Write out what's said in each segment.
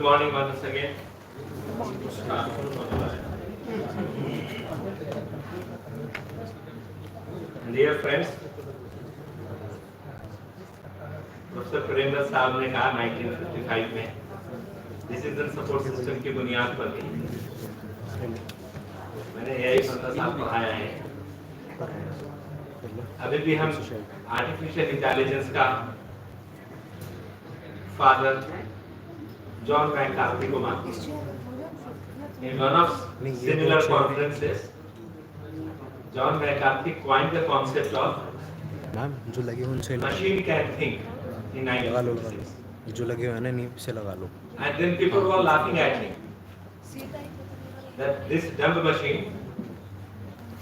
morning once again. Dear friends, professor Premchand साहब ने कहा 1955 में डिसीजन सपोर्ट सिस्टम की बुनियाद पर थी। मैंने यही 15 साल पढ़ाया है। अभी भी हम आर्टिफिशियल इंटेलिजेंस का फादर जॉन मैकार्थी को मानते हैं। In one of similar conferences, John McCarthy coined the concept of machine can think in 1956. जो लगे हुए हैं नीम से लगा लो. And then people were laughing at him that this dumb machine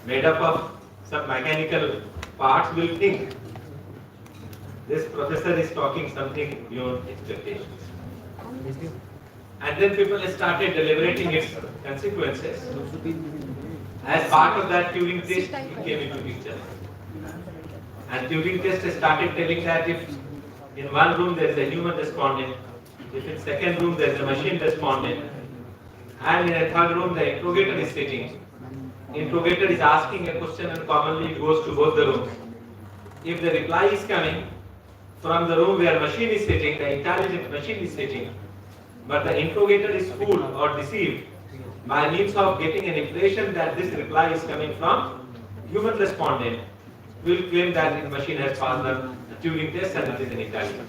made up of some mechanical parts will think. This professor is talking something beyond expectations. And then people started deliberating its consequences. As part of that Turing test, it came into picture. And Turing test started telling that if in one room there is a human respondent, if in second room there is a machine respondent, and in a third room the interrogator is sitting, interrogator is asking a question and commonly it goes to both the rooms. If the reply is coming from the room where machine is sitting, the intelligent machine is sitting, but the interrogator is fooled or deceived by means of getting an impression that this reply is coming from human respondent, will claim that the machine has passed the Turing test and it is an intelligent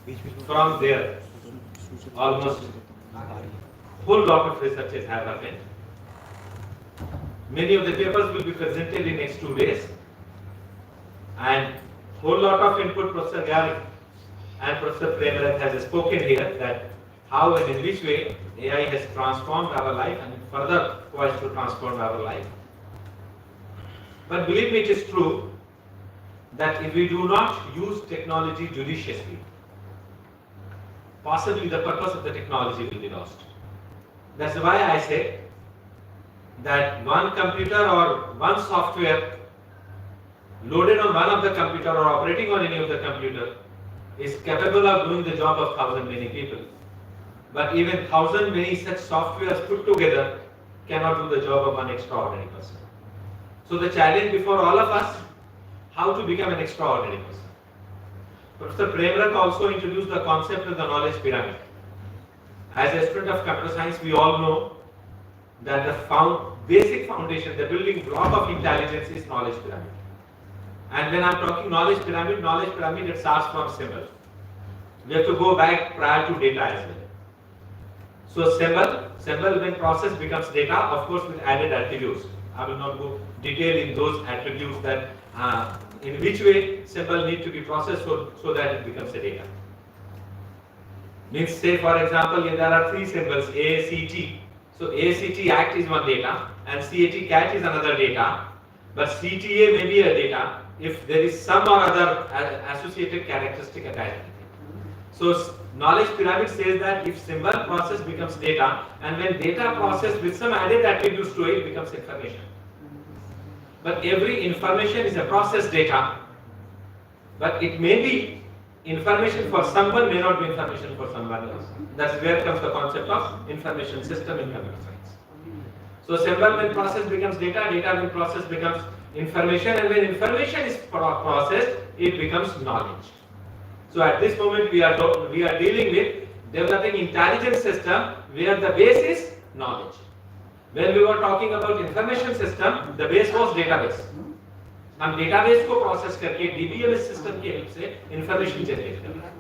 machine. From there, almost whole lot of researches have happened. Many of the papers will be presented in next 2 days, and whole lot of input Professor Garg and Professor Premchand has spoken here that how and in which way AI has transformed our life and further poised to transform our life. But believe me, it is true that if we do not use technology judiciously, possibly the purpose of the technology will be lost. That's why I say that one computer or one software loaded on one of the computer or operating on any of the computer is capable of doing the job of 1,000 many people. But even 1,000 many such softwares put together cannot do the job of one extraordinary person. So the challenge before all of us, how to become an extraordinary person. Professor Premchand also introduced the concept of the knowledge pyramid. As a student of computer science, we all know that the basic foundation, the building block of intelligence is knowledge pyramid. And when I'm talking knowledge pyramid, it starts from symbol. We have to go back prior to data as well. So symbol when process becomes data, of course with added attributes. I will not go detail in those attributes that in which way symbol need to be processed so that it becomes a data. Means say for example, there are 3 symbols A, C, T. So A, C, T act is one data and CAT cat is another data, but CTA may be a data if there is some or other associated characteristic attached. So knowledge pyramid says that if symbol process becomes data, and when data processed with some added attributes to it becomes information. But every information is a processed data, but it may be information for someone, may not be information for someone else. That's where comes the concept of information system in computer science. So symbol when process becomes data, data when process becomes information, and when information is processed, it becomes knowledge. So at this moment we are dealing with developing intelligent system where the base is knowledge. When we were talking about information system, the base was database. हम database को process करके DBMS system के help से information generate कर रहे हैं.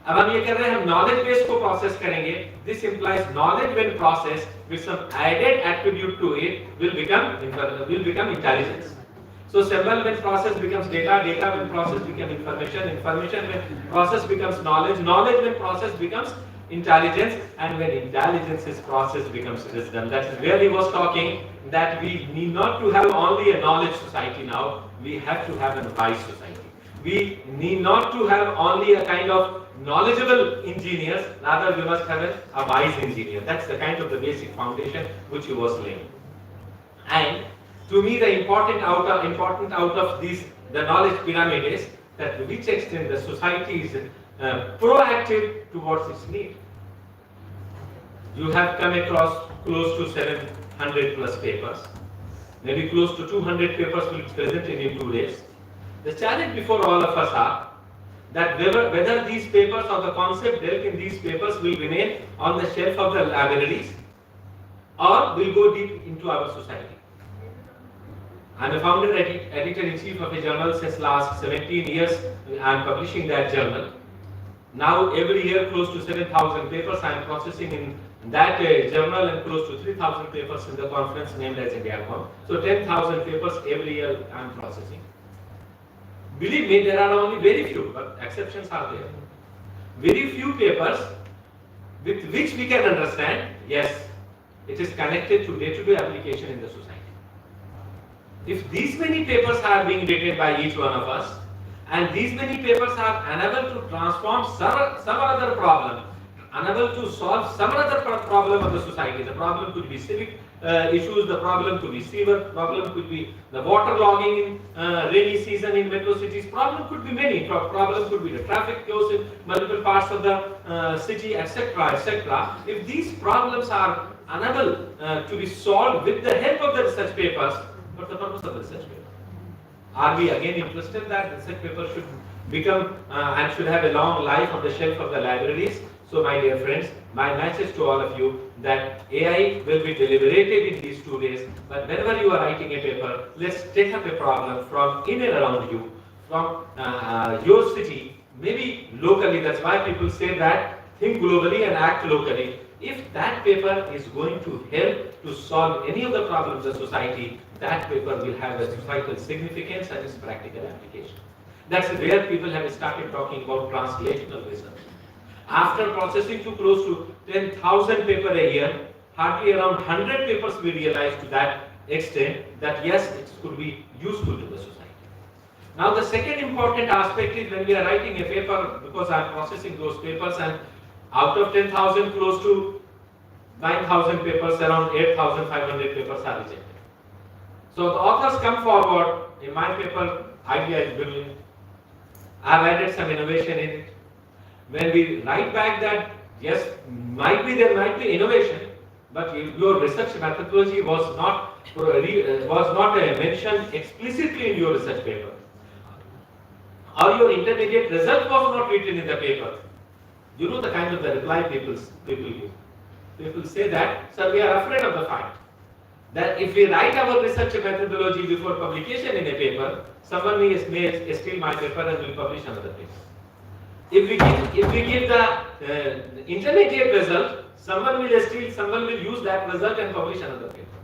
अब हम ये कर रहे हैं, हम knowledge base को process करेंगे. This implies knowledge when processed with some added attribute to it will become intelligence. So symbol when process becomes data, data when process becomes information, information when process becomes knowledge, knowledge when process becomes intelligence, and when intelligence is processed becomes wisdom. That is where he was talking that we need not to have only a knowledge society now, we have to have a wise society. We need not to have only a kind of knowledgeable engineers, rather we must have a wise engineer. That's the kind of the basic foundation which he was laying. And to me, the important out of this, the knowledge pyramid is that to which extent the society is proactive towards its need. you have come across close to 700 plus papers. Maybe close to 200 papers will be present in 2 days. The challenge before all of us are that whether these papers or the concept dealt in these papers will remain on the shelf of the libraries or will go deep into our society. I am a founder editor-in-chief of a journal since last 17 years. I am publishing that journal. Now every year close to 7,000 papers I am processing in that journal and close to 3,000 papers in the conference named as ICAMC. So 10,000 papers every year I am processing. Believe me, there are only very few, but exceptions are there. Very few papers with which we can understand, yes, it is connected to day-to-day application in the society. If these many papers are being written by each one of us, and these many papers are unable to transform some other problem, unable to solve some other problem of the society. The problem could be civic issues, the problem could be sewer, problem could be the water logging in rainy season in metro cities, problem could be many, problem could be the traffic flows in multiple parts of the city, etc., etc. If these problems are unable to be solved with the help of the research papers, what's the purpose of the research paper? Are we again interested that research paper should become and should have a long life on the shelf of the libraries? So my dear friends, my message to all of you that AI will be deliberated in these 2 days, but whenever you are writing a paper, let's take up a problem from in and around you, from your city, maybe locally. That's why people say that think globally and act locally. If that paper is going to help to solve any of the problems of society, that paper will have a societal significance and its practical application. That's where people have started talking about translational research. After processing to close to 10,000 paper a year, hardly around 100 papers we realized to that extent that yes, it could be useful to the society. Now the second important aspect is when we are writing a paper, because I am processing those papers, and out of 10,000 close to 9,000 papers, around 8,500 papers are rejected. So the authors come forward, in my paper idea is brilliant, I have added some innovation in it. When we write back that yes, there might be innovation, but your research methodology was not mentioned explicitly in your research paper, or your intermediate result was not written in the paper. You know the kind of the reply people give. People say that, sir, we are afraid of the fact that if we write our research methodology before publication in a paper, someone may steal my paper and will publish another paper. If we give the intermediate result, someone will steal, someone will use that result and publish another paper.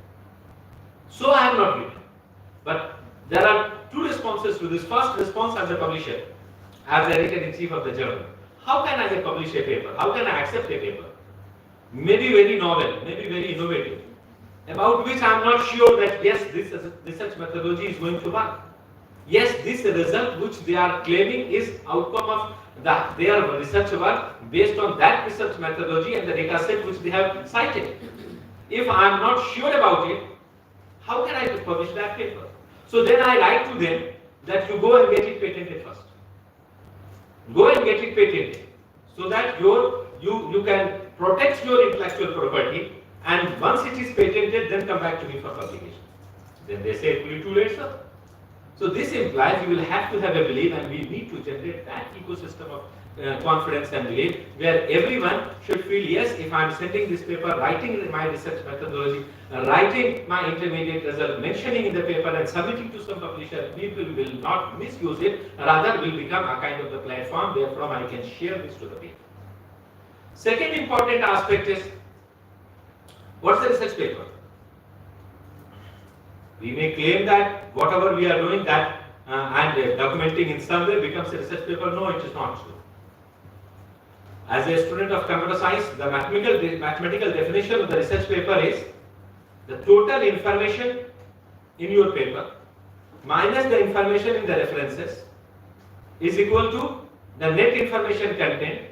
So I have not written. But there are two responses to this. First response as a publisher, as the editor-in-chief of the journal. How can I publish a paper? How can I accept a paper? Maybe very novel, maybe very innovative, about which I am not sure that yes, this research methodology is going to work. Yes, this result which they are claiming is outcome of their research work based on that research methodology and the data set which they have cited. If I am not sure about it, how can I publish that paper? So then I write to them that you go and get it patented first. Go and get it patented so that you can protect your intellectual property, and once it is patented, then come back to me for publication. Then they say it will be too late, sir. So this implies you will have to have a belief, and we need to generate that ecosystem of confidence and belief where everyone should feel, yes, if I am sending this paper, writing my research methodology, writing my intermediate result, mentioning in the paper and submitting to some publisher, people will not misuse it, rather will become a kind of the platform where from I can share this to the paper. Second important aspect is, what's the research paper? We may claim that whatever we are doing that and documenting in some way becomes a research paper. No, it is not true. As a student of computer science, the mathematical definition of the research paper is the total information in your paper minus the information in the references is equal to the net information content.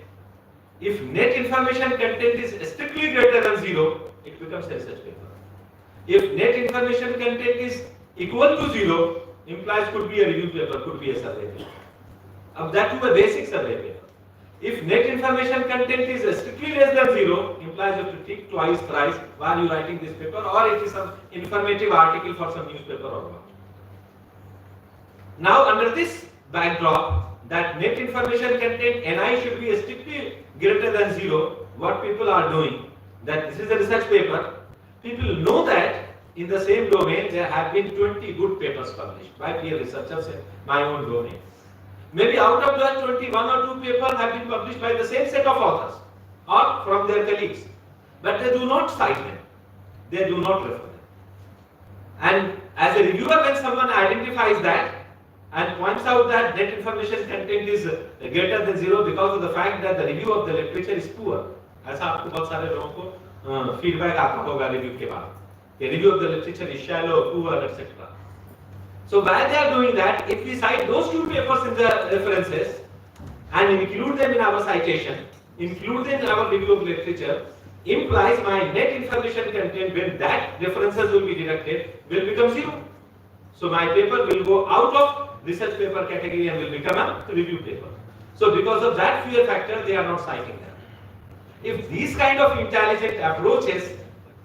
If net information content is strictly greater than 0, it becomes a research paper. If net information content is equal to 0, implies could be a review paper, could be a survey paper. That too a basic survey paper. If net information content is strictly less than 0, implies you have to think twice, thrice while you writing this paper, or it is some informative article for some newspaper or what. Now under this backdrop that net information content Ni should be strictly greater than 0, what people are doing, that this is a research paper, people know that in the same domain there have been 20 good papers published by peer researchers in my own domain. Maybe out of that 21 or 2 papers have been published by the same set of authors or from their colleagues, but they do not cite them, they do not refer them. And as a reviewer, when someone identifies that and points out that net information content is greater than 0 because of the fact that the review of the literature is poor, ऐसा आपको बहुत सारे लोगों को feedback आता होगा review के बाद, the review of the literature is shallow, poor, etc. So while they are doing that, if we cite those 2 papers in the references and include them in our citation, include them in our review of literature, implies my net information content when that references will be deducted will become 0. So my paper will go out of research paper category and will become a review paper. So because of that fear factor, they are not citing them. If these kind of intelligent approaches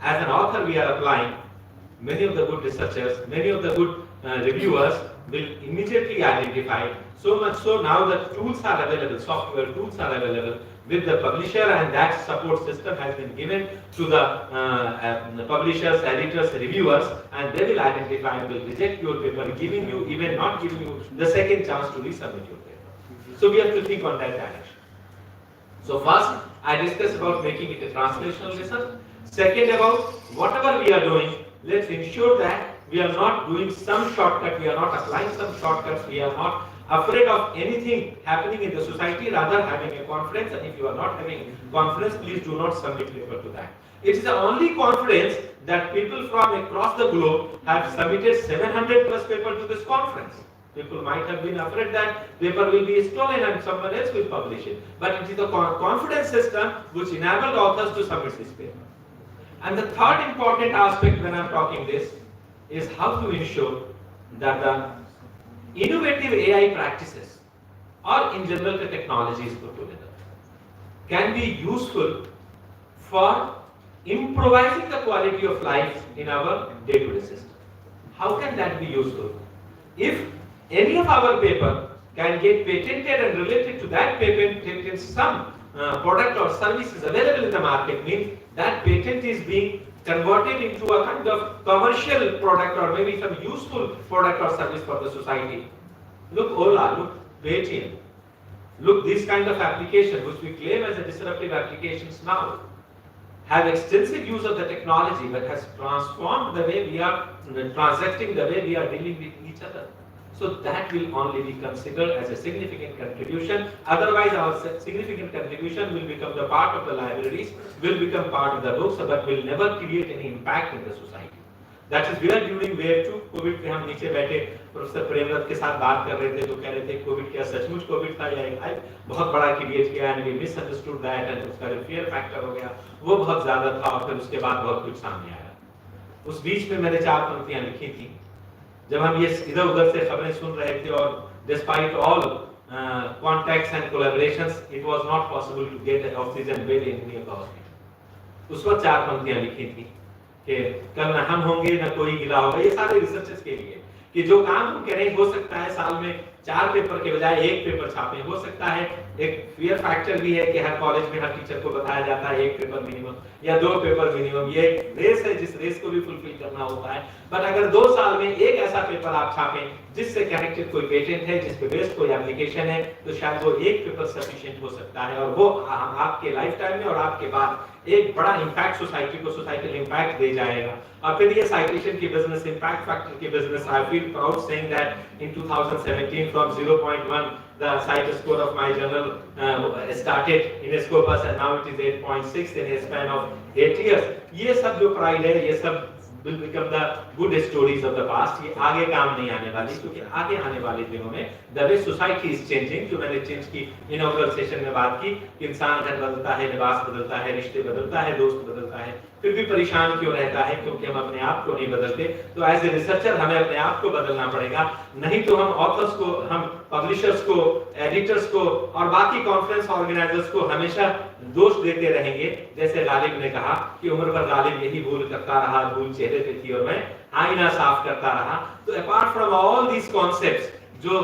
as an author we are applying, many of the good researchers, many of the good reviewers will immediately identify. So much so now that tools are available, software tools are available with the publisher, and that support system has been given to the publishers, editors, reviewers, and they will identify and will reject your paper, giving you, even not giving you the second chance to resubmit your paper. So we have to think on that direction. So first, I discussed about making it a translational research. Second, about whatever we are doing, let's ensure that we are not doing some shortcut, we are not applying some shortcuts, we are not afraid of anything happening in the society, rather having a conference, and if you are not having a conference, please do not submit paper to that. It is the only conference that people from across the globe have submitted 700 plus paper to this conference. People might have been afraid that paper will be stolen and someone else will publish it. But it is the confidence system which enabled authors to submit this paper. And the third important aspect when I am talking this is how to ensure that the innovative AI practices or in general the technologies put together can be useful for improvising the quality of life in our day-to-day system. How can that be useful? If any of our paper can get patented and related to that patent some product or services available in the market, means that patent is being converted into a kind of commercial product or maybe some useful product or service for the society. Look Ola, look Paytm, look these kind of applications which we claim as a disruptive applications now have extensive use of the technology but has transformed the way we are transacting, the way we are dealing with each other. So that will only be considered as a significant contribution. Otherwise, our significant contribution will become the part of the libraries, will become part of the books, but will never create any impact in the society. That is where during wave 2, Covid पे हम नीचे बैठे professor प्रेमरथ के साथ बात कर रहे थे, तो कह रहे थे कोविड क्या सचमुच कोविड था या एक बहुत बड़ा क्रिएट किया and we misunderstood that, and उसका जो फियर फैक्टर हो गया वो बहुत ज्यादा था और फिर उसके बाद बहुत कुछ सामने आया. उस बीच में मैंने 4 पंक्तियां लिखी थी जब हम ये इधर उधर से खबरें सुन रहे थे और despite all contacts and collaborations it was not possible to get oxygen bed in the hospital. उस वक्त 4 पंक्तियां लिखी थी कि कल न हम होंगे न कोई गिला होगा. ये सारे रिसर्चर्स के लिए कि जो काम हम करें, हो सकता है साल में 4 पेपर के बजाय 1 पेपर छापें, हो सकता है एक फियर फैक्टर भी है कि हर कॉलेज में हर टीचर को बताया जाता है 1 पेपर मिनिमम या 2 पेपर मिनिमम. ये एक रेस है जिस रेस को भी फुलफिल करना होता है. बट अगर 2 साल में एक ऐसा पेपर आप छापें जिससे कनेक्टेड कोई पेटेंट है, जिस पे बेस्ड कोई एप्लीकेशन है, तो शायद वो 1 पेपर सफिशिएंट हो सकता है और वो आपके लाइफ टाइम में और आपके बाद एक बड़ा इम्पैक्ट सोसाइटी को सोसाइटल इम्पैक्ट दे जाएगा. और फिर ये साइटेशन की बिजनेस, इम्पैक्ट फैक्टर की business, I feel proud saying that in 2017 from 0.1 the CITE score of my journal started in Scopus and now it is 8.6 in a span of 8 years. ये सब जो pride है, ये सब will become the good stories of the past. ये आगे काम नहीं आने वाली, क्योंकि आगे आने वाले दिनों में the way society is changing, जो मैंने चेंज की इनॉग्रल सेशन में बात की कि इंसान घर बदलता है, लिबास बदलता है, रिश्ते बदलता है, दोस्त बदलता है, फिर भी परेशान क्यों रहता है, क्योंकि हम अपने आप को नहीं बदलते। तो एज ए रिसर्चर हमें अपने आप को बदलना पड़ेगा, नहीं तो हम ऑथर्स को, हम पब्लिशर्स को, एडिटर्स को और बाकी कॉन्फ्रेंस ऑर्गेनाइजर्स को हमेशा दोष देते रहेंगे। जैसे गालिब ने कहा कि उम्र भर गालिब यही भूल करता रहा, भूल चेहरे पे थी और मैं आईना साफ करता रहा। तो apart from all these concepts, जो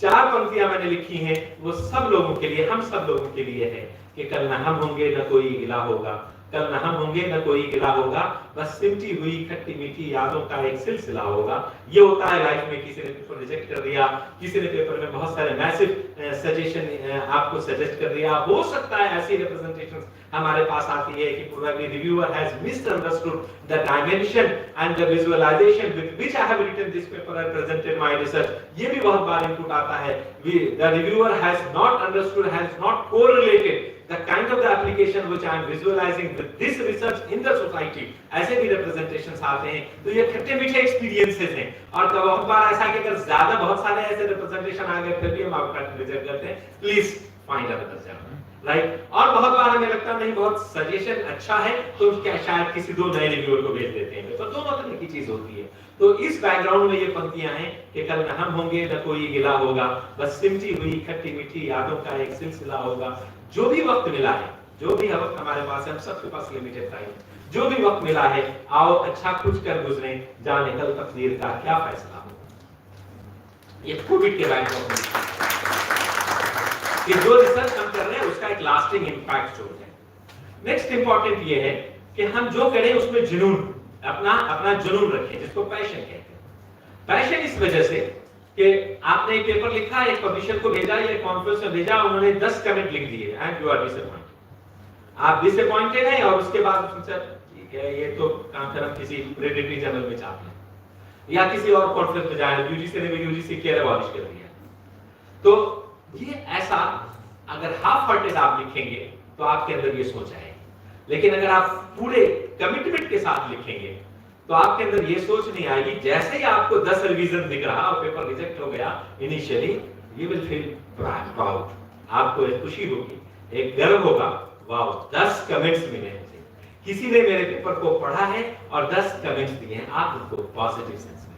4 पंक्तियां मैंने लिखी हैं, वो सब लोगों के लिए, हम सब लोगों के लिए है कि कल न हम होंगे न कोई गिला होगा, कल न हम होंगे न कोई गिला होगा, बस सिमटी हुई खट्टी मीठी यादों का एक सिलसिला होगा। ये होता है लाइफ में, किसी ने पेपर रिजेक्ट कर दिया, किसी ने पेपर में बहुत सारे मैसिव सजेशन आपको सजेस्ट कर दिया, हो सकता है ऐसी रिप्रेजेंटेशंस हमारे पास आती है कि probably reviewer has misunderstood the dimension and the visualisation with which I have written this paper and presented my research. ये भी बहुत बार इनपुट आता है, the reviewer has not understood, has not correlated the kind of the application which I am visualizing with this research in the society। ऐसे भी representations आते हैं। तो ये खट्टे मीठे experiences हैं। और बहुत बार ऐसा कि अगर ज्यादा बहुत सारे ऐसे representation आ गए फिर भी हम आपका रिजेक्ट करते हैं, please find another journal, right. और बहुत बार हमें लगता नहीं बहुत सजेशन अच्छा है तो क्या शायद किसी 2 नए रिव्यूअर को भेज देते हैं। तो दोनों तरह की चीज होती है। तो इस बैकग्राउंड में ये पंक्तियां हैं कि कल न हम होंगे न कोई गिला होगा, बस सिमटी हुई खट्टी मीठी यादों का एक सिलसिला होगा। जो भी वक्त मिला है, जो भी वक्त हमारे पास है, हम सबके पास लिमिटेड टाइम, जो भी वक्त मिला है आओ अच्छा कुछ कर गुजरे, जाने कल तकदीर का क्या फैसला होगा। ये कोविड के बैकग्राउंड में कि जो रिसर्च हम कर रहे हैं उसका एक लास्टिंग इंपैक्ट जो है। नेक्स्ट इंपॉर्टेंट ये है कि हम जो करें उसमें जुनून, अपना जुनून रखें, जिसको पैशन कहते हैं। पैशन इस वजह से कि आपने एक पेपर लिखा, एक पब्लिशर को भेजा या कॉन्फ्रेंस में भेजा, उन्होंने 10 कमेंट लिख दिए एंड यू आर डिसअपॉइंटेड। आप डिसअपॉइंटेड हैं और उसके बाद सर ठीक है ये तो काम कर, हम किसी प्रेडिटरी जर्नल में छाप लें या किसी और कॉन्फ्रेंस में जाएं, यूजीसी ने भी यूजीसी के अबॉलिश कर दिया। तो ये ऐसा अगर हाफ हार्टेड आप लिखेंगे तो आपके अंदर ये सोच आएगी, लेकिन अगर आप पूरे कमिटमेंट के साथ लिखेंगे तो आपके अंदर ये सोच नहीं आएगी। जैसे ही आपको 10 रिवीजन दिख रहा और पेपर रिजेक्ट हो गया initially, you will feel proud, आपको एक खुशी होगी, एक गर्व होगा, वाओ 10 कमेंट्स मिले मुझे, किसी ने मेरे पेपर को पढ़ा है और 10 कमेंट्स दिए हैं। आप उनको पॉजिटिव सेंस में,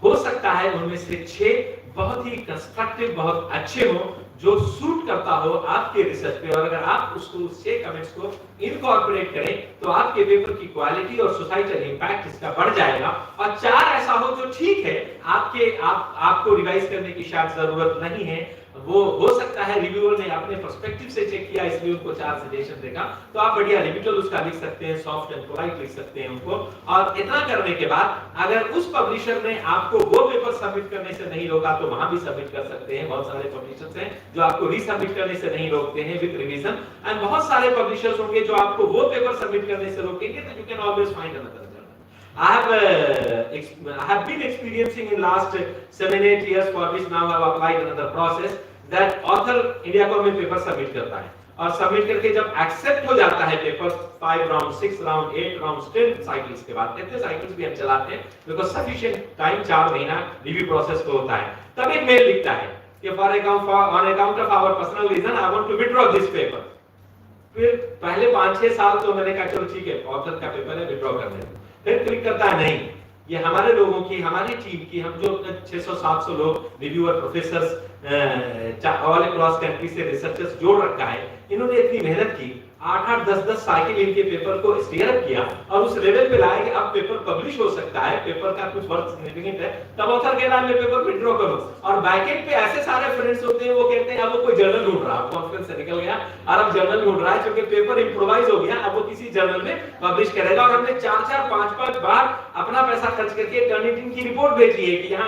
हो सकता है उनमें से 6 बहुत ही कंस्ट्रक्टिव, बहुत अच्छे हो, जो सूट करता हो आपके रिसर्च पे, और अगर आप उसको 6 कमेंट्स को इनकॉर्पोरेट करें तो आपके पेपर की क्वालिटी और सोसाइटल इंपैक्ट इसका बढ़ जाएगा। और 4 ऐसा हो जो ठीक है, आपको रिवाइज करने की शायद जरूरत नहीं है, वो हो सकता है रिव्यूअर ने अपने पर्सपेक्टिव से चेक किया इसलिए उनको 4 सजेशन देगा, तो आप बढ़िया रिव्यूअल उसका लिख सकते हैं, सॉफ्ट एंड पोलाइट लिख सकते हैं उनको। और इतना करने के बाद अगर उस पब्लिशर ने आपको वो पेपर सबमिट करने से नहीं रोका तो वहां भी सबमिट कर सकते हैं। बहुत सारे पब्लिशर्स हैं जो आपको रीसबमिट करने से नहीं रोकते हैं विद रिवीजन, एंड बहुत सारे पब्लिशर्स होंगे जो आपको वो पेपर सबमिट करने से रोकेंगे। तो you can always find another. I have been experiencing in last 7-8 years, for which now I have applied another process, that author India को में पेपर सबमिट करता है और सबमिट करके जब एक्सेप्ट हो जाता है paper 5 round, 6 round, 8 round, 10 cycles के बाद, इतने साइकिल्स भी हम चलाते हैं बिकॉज़ सफिशिएंट टाइम 4 महीना रिव्यू प्रोसेस को होता है, तब एक मेल लिखता है कि on account of our personal reason I want to withdraw this paper. फिर पहले 5-6 साल तो मैंने कहा चलो ठीक है ऑथर का पेपर है, विथड्रॉ कर देते, फिर क्लिक करता है नहीं, ये हमारे लोगों की, हमारी टीम की, हम जो 600-700 लोग reviewer, professors all across country से रिसर्चर्स जोड़ रखा है, इन्होंने इतनी मेहनत की, 8-8, 10-10 साइकिल इनके पेपर को स्टीयर अप किया और उस लेवल पे लाया कि अब पेपर पब्लिश हो सकता है, पेपर का कुछ वर्थ सिग्निफिकेंट है, तब ऑथर कह रहा है मैं पेपर विथड्रॉ करूं। और बैकएंड पे ऐसे सारे फ्रेंड्स होते हैं वो कहते हैं अब वो कोई जर्नल ढूंढ रहा है, कॉन्फ्रेंस से निकल गया और अब जर्नल ढूंढ रहा है क्योंकि पेपर इंप्रोवाइज हो गया, अब वो किसी जर्नल में पब्लिश करेगा। और हमने 4-4, 5-5 बार अपना पैसा खर्च करके टर्निटिंग की रिपोर्ट भेजी है कि यहाँ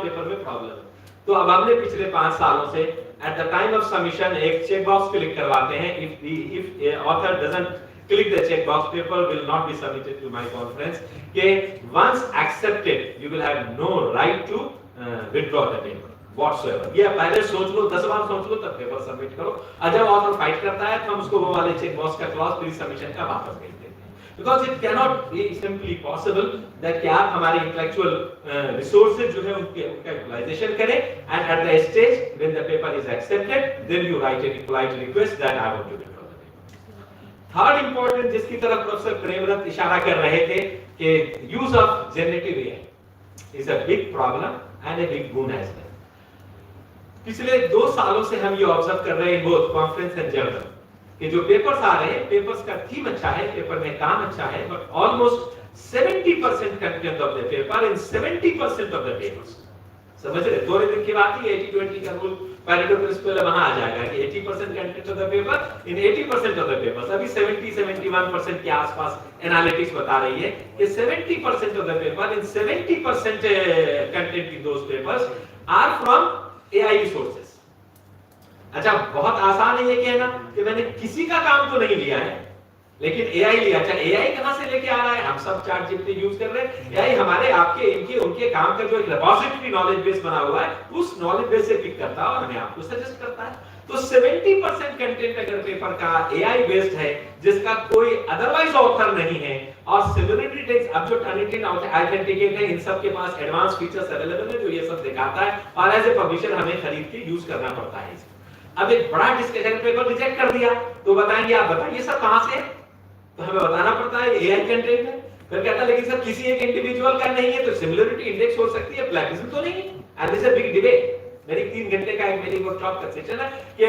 पेपर में प्रॉब्लम है। तो अब हमने पिछले 5 सालों से at the time of submission एक चेक बॉक्स क्लिक करवाते हैं, if author doesn't click the check box, paper will not be submitted to my conference, के once accepted you will have no right to withdraw the paper whatsoever। ये पहले सोच लो, 10 बार सोच लो तब paper submit करो, और जब ऑथर फाइट करता है तो हम उसको वो वाले चेक बॉक्स का क्लॉज प्री सबमिशन का वापस भेज देते हैं। Because it cannot be simply possible that कि आप हमारे intellectual resources जो है उनका utilization करें, and at the stage when the paper is accepted then you write a polite request that I want to withdraw the paper। Third important जिसकी तरफ professor Premrath इशारा कर रहे थे कि use of generative AI is a big problem and a big boon as well. पिछले 2 सालों से हम ये ऑब्जर्व कर रहे हैं बोथ कॉन्फ्रेंस एंड जर्नल कि जो पेपर्स आ रहे हैं, पेपर्स का थीम अच्छा है, पेपर में काम अच्छा है, but almost 70% content of the paper in 70% of the papers, समझ रहे? थोड़े दिन की बात ही 80-20 का रूल पैरेटो प्रिंसिपल वहां आ जाएगा कि 80% content of the paper in 80% of the papers. अभी 70-71% के आसपास एनालिटिक्स बता रही है कि 70% of the paper in 70% content in those papers are from AI resources. अच्छा, बहुत आसान है ये कहना कि मैंने किसी का काम तो नहीं लिया है, लेकिन एआई लिया। अच्छा, एआई कहां से लेके आ रहा है? हम सब चैट जीपीटी यूज कर रहे हैं। एआई हमारे, आपके, इनके, उनके काम का जो एक रिपोजिटरी नॉलेज बेस बना हुआ है, उस नॉलेज बेस से पिक करता है और हमें आपको सजेस्ट करता है। तो 70% कंटेंट अगर पेपर का एआई बेस्ड है, जिसका कोई अदरवाइज ऑथर नहीं है, और सिमिलरिटी टेक्स्ट, अब जो टर्निटिव ऑथेंटिकेट है, इन सब के पास एडवांस फीचर्स अवेलेबल है जो ये सब दिखाता है, और एज ए पब्लिशर हमें खरीद के यूज करना पड़ता है। अब एक बड़ा डिस्कशन पेपर रिजेक्ट कर दिया तो बताएंगे आप बताइए सर कहां से है, तो हमें बताना पड़ता है एआई कंटेंट है। फिर कहता है लेकिन सर किसी एक इंडिविजुअल का नहीं है, तो सिमिलरिटी इंडेक्स हो सकती है, प्लैगियरिज्म तो नहीं है। And this is a big debate. मेरी 3 घंटे का एक मेरी वर्कशॉप का सेशन है कि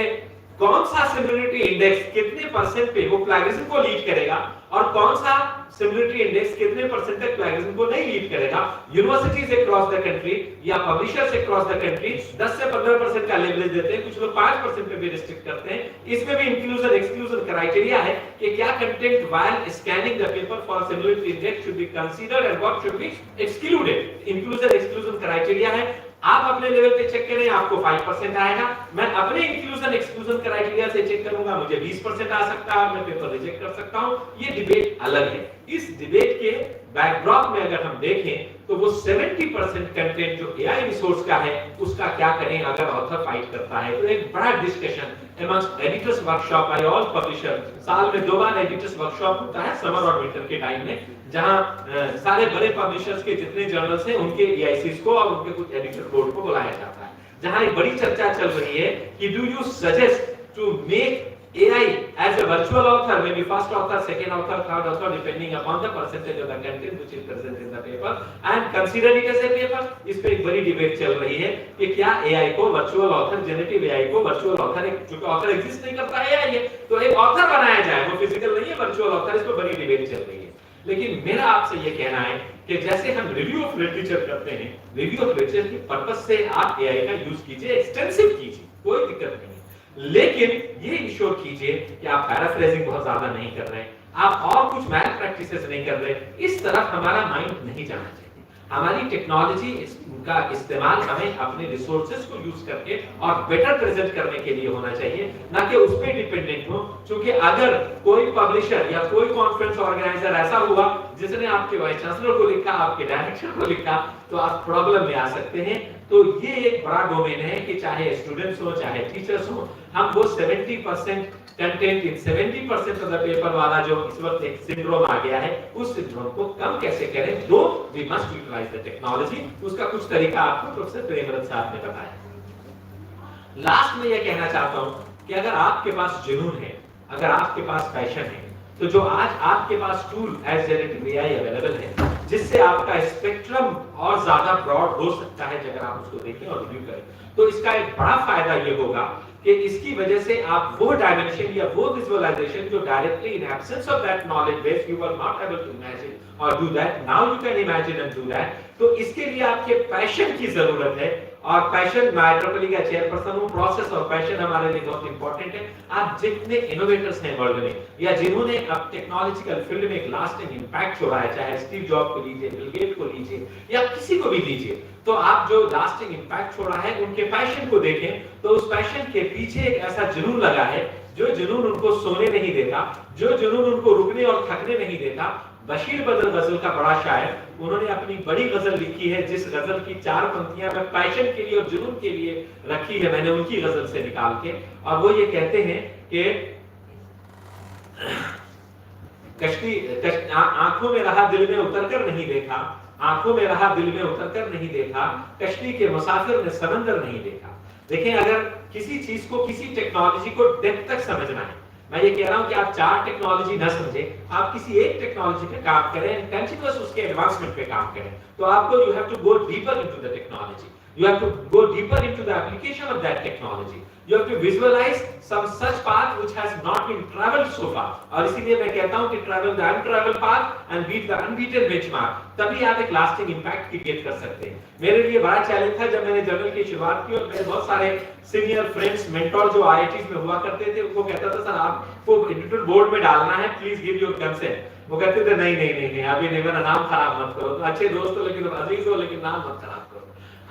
कौन सा सिमिलरिटी इंडेक्स कितने परसेंट पे वो प्लैगियरिज्म को लीड करेगा, और कौन सा सिमिलरिटी इंडेक्स कितने परसेंट तक प्लैगियरिज्म को नहीं लीड करेगा। यूनिवर्सिटीज अक्रॉस द कंट्री या पब्लिशर्स अक्रॉस द कंट्री 10 से 15% का लेवरेज देते हैं, कुछ लोग 5% पे भी रिस्ट्रिक्ट करते हैं। इसमें भी इंक्लूजन एक्सक्लूजन क्राइटेरिया है कि क्या content while scanning the paper for similarity index should be considered and what should be excluded. Inclusion exclusion criteria है। आप अपने लेवल पे चेक करें, आपको 5% आएगा। मैं अपने इंक्लूजन एक्सक्लूजन क्राइटेरिया से चेक करूंगा, मुझे 20% आ सकता है, मैं पेपर रिजेक्ट कर सकता हूं। ये डिबेट अलग है। इस डिबेट के बैकड्रॉप में अगर हम देखें तो वो 70% कंटेंट जो एआई रिसोर्स का है, उसका क्या करें अगर ऑथर फाइट करता है। तो एक बड़ा discussion amongst editors workshop by all publisher. साल में 2 बार एडिटर्स वर्कशॉप होता है, समर और विंटर के टाइम में, जहां सारे बड़े पब्लिशर्स के जितने जर्नल्स हैं उनके एआईसीस को और उनके कुछ एडिटर बोर्ड को बुलाया जाता है, जहां एक बड़ी चर्चा चल रही है कि do you suggest to make AI as a virtual author, maybe first author, second author, third author, depending upon the percentage of the content which is present in the paper, and consider it as a paper। इस पे एक बड़ी debate चल रही है कि क्या AI को वर्चुअल ऑथर, जनरेटिव AI को वर्चुअल ऑथर, क्योंकि ऑथर एग्जिस्ट नहीं करता है AI है, तो एक ऑथर बनाया जाए, वो फिजिकल नहीं है, वर्चुअल ऑथर। इस पे बड़ी डिबेट चल रही है। लेकिन मेरा आपसे ये कहना है कि जैसे हम रिव्यू ऑफ लिटरेचर करते हैं, रिव्यू ऑफ लिटरेचर की पर्पस से आप AI का यूज कीजिए, एक्सटेंसिव कीजिए, कोई दिक्कत नहीं, लेकिन ये इंश्योर कीजिए कि आप पैराफ्रेजिंग बहुत ज्यादा नहीं कर रहे हैं, आप और कुछ मैल प्रैक्टिसेस नहीं कर रहे। इस तरफ हमारा माइंड नहीं जाना चाहिए। हमारी टेक्नोलॉजी का इस्तेमाल हमें अपने रिसोर्सेज को यूज करके और बेटर प्रेजेंट करने के लिए होना चाहिए, ना कि उस पे डिपेंडेंट हो। क्योंकि अगर कोई पब्लिशर या कोई कॉन्फ्रेंस ऑर्गेनाइजर ऐसा हुआ जिसने आपके वाइस चांसलर को लिखा, आपके डायरेक्टर को लिखा, तो आप प्रॉब्लम में आ सकते हैं। तो ये एक बड़ा डोमेन है कि चाहे स्टूडेंट्स हो चाहे टीचर्स हो, हम वो 70% content in 70% of the paper वाला जो इस वक्त एक सिंड्रोम आ गया है, उस सिंड्रोम को कम कैसे करें। Though we must utilise the technology. उसका कुछ तरीका आपको प्रोफेसर प्रेमरथ साहब ने बताया। लास्ट में ये कहना चाहता हूं कि अगर आपके पास जुनून है, अगर आपके पास पैशन है, तो जो आज आपके पास tool as generative AI available है, जिससे आपका स्पेक्ट्रम और ज्यादा ब्रॉड हो सकता है अगर आप उसको देखें और रिव्यू करें, तो इसका एक बड़ा फायदा ये होगा कि इसकी वजह से आप वो डायमेंशन या वो विजुअलाइजेशन जो directly in absence of that knowledge base you were not able to imagine और do that, now you can imagine and do that. तो इसके लिए आपके पैशन की जरूरत है, और पैशन, मैं IEEE का चेयरपर्सन हूं, प्रोसेस और पैशन हमारे लिए बहुत इंपॉर्टेंट है। आप जितने इनोवेटर्स हैं वर्ल्ड में, या जिन्होंने अब टेक्नोलॉजिकल फील्ड में एक लास्टिंग इंपैक्ट छोड़ा है, चाहे स्टीव जॉब को लीजिए, बिल गेट को लीजिए, या किसी को भी लीजिए, तो आप जो लास्टिंग इंपैक्ट छोड़ा है उनके पैशन को देखें, तो उस पैशन के पीछे एक ऐसा जुनून लगा है, जो जुनून उनको सोने नहीं देता, जो जुनून उनको रुकने और थकने नहीं देता। बशीर बदर गजल का बड़ा शायर, उन्होंने अपनी बड़ी गजल लिखी है, जिस गजल की 4 पंक्तियां मैं पैशन के लिए और जुनून के लिए रखी है, मैंने उनकी गजल से निकाल के, और वो ये कहते हैं कि कश्ती आंखों में रहा दिल में उतरकर नहीं देखा, आंखों में रहा दिल में उतरकर नहीं देखा, कश्ती के मुसाफिर ने समंदर नहीं देखा। देखें, अगर किसी चीज को, किसी टेक्नोलॉजी को डेप्थ तक समझना है, मैं ये कह रहा हूं कि आप 4 टेक्नोलॉजी न समझे, आप किसी एक टेक्नोलॉजी पे काम करें एंड कंटिन्यूअस उसके एडवांसमेंट पे काम करें। तो आपको you have to go deeper into the technology, you have to go deeper into the application of that technology, you have to visualize some such path which has not been traveled so far। और इसीलिए मैं कहता हूं कि travel the untraveled path and beat the unbeaten benchmark, तभी आप एक lasting impact create कर सकते हैं। मेरे लिए बड़ा चैलेंज था जब मैंने जर्नल की शुरुआत की, और मेरे बहुत सारे सीनियर फ्रेंड्स मेंटोर जो आईआईटीज में हुआ करते थे, उनको कहता था सर आपको एडिटोरियल बोर्ड में डालना है, प्लीज गिव योर कंसेंट। वो कहते थे नहीं नहीं नहीं नहीं, अभी नहीं, मेरा नाम खराब मत करो, तो अच्छे दोस्त हो लेकिन अजीज हो, लेकिन नाम मत खराब करो।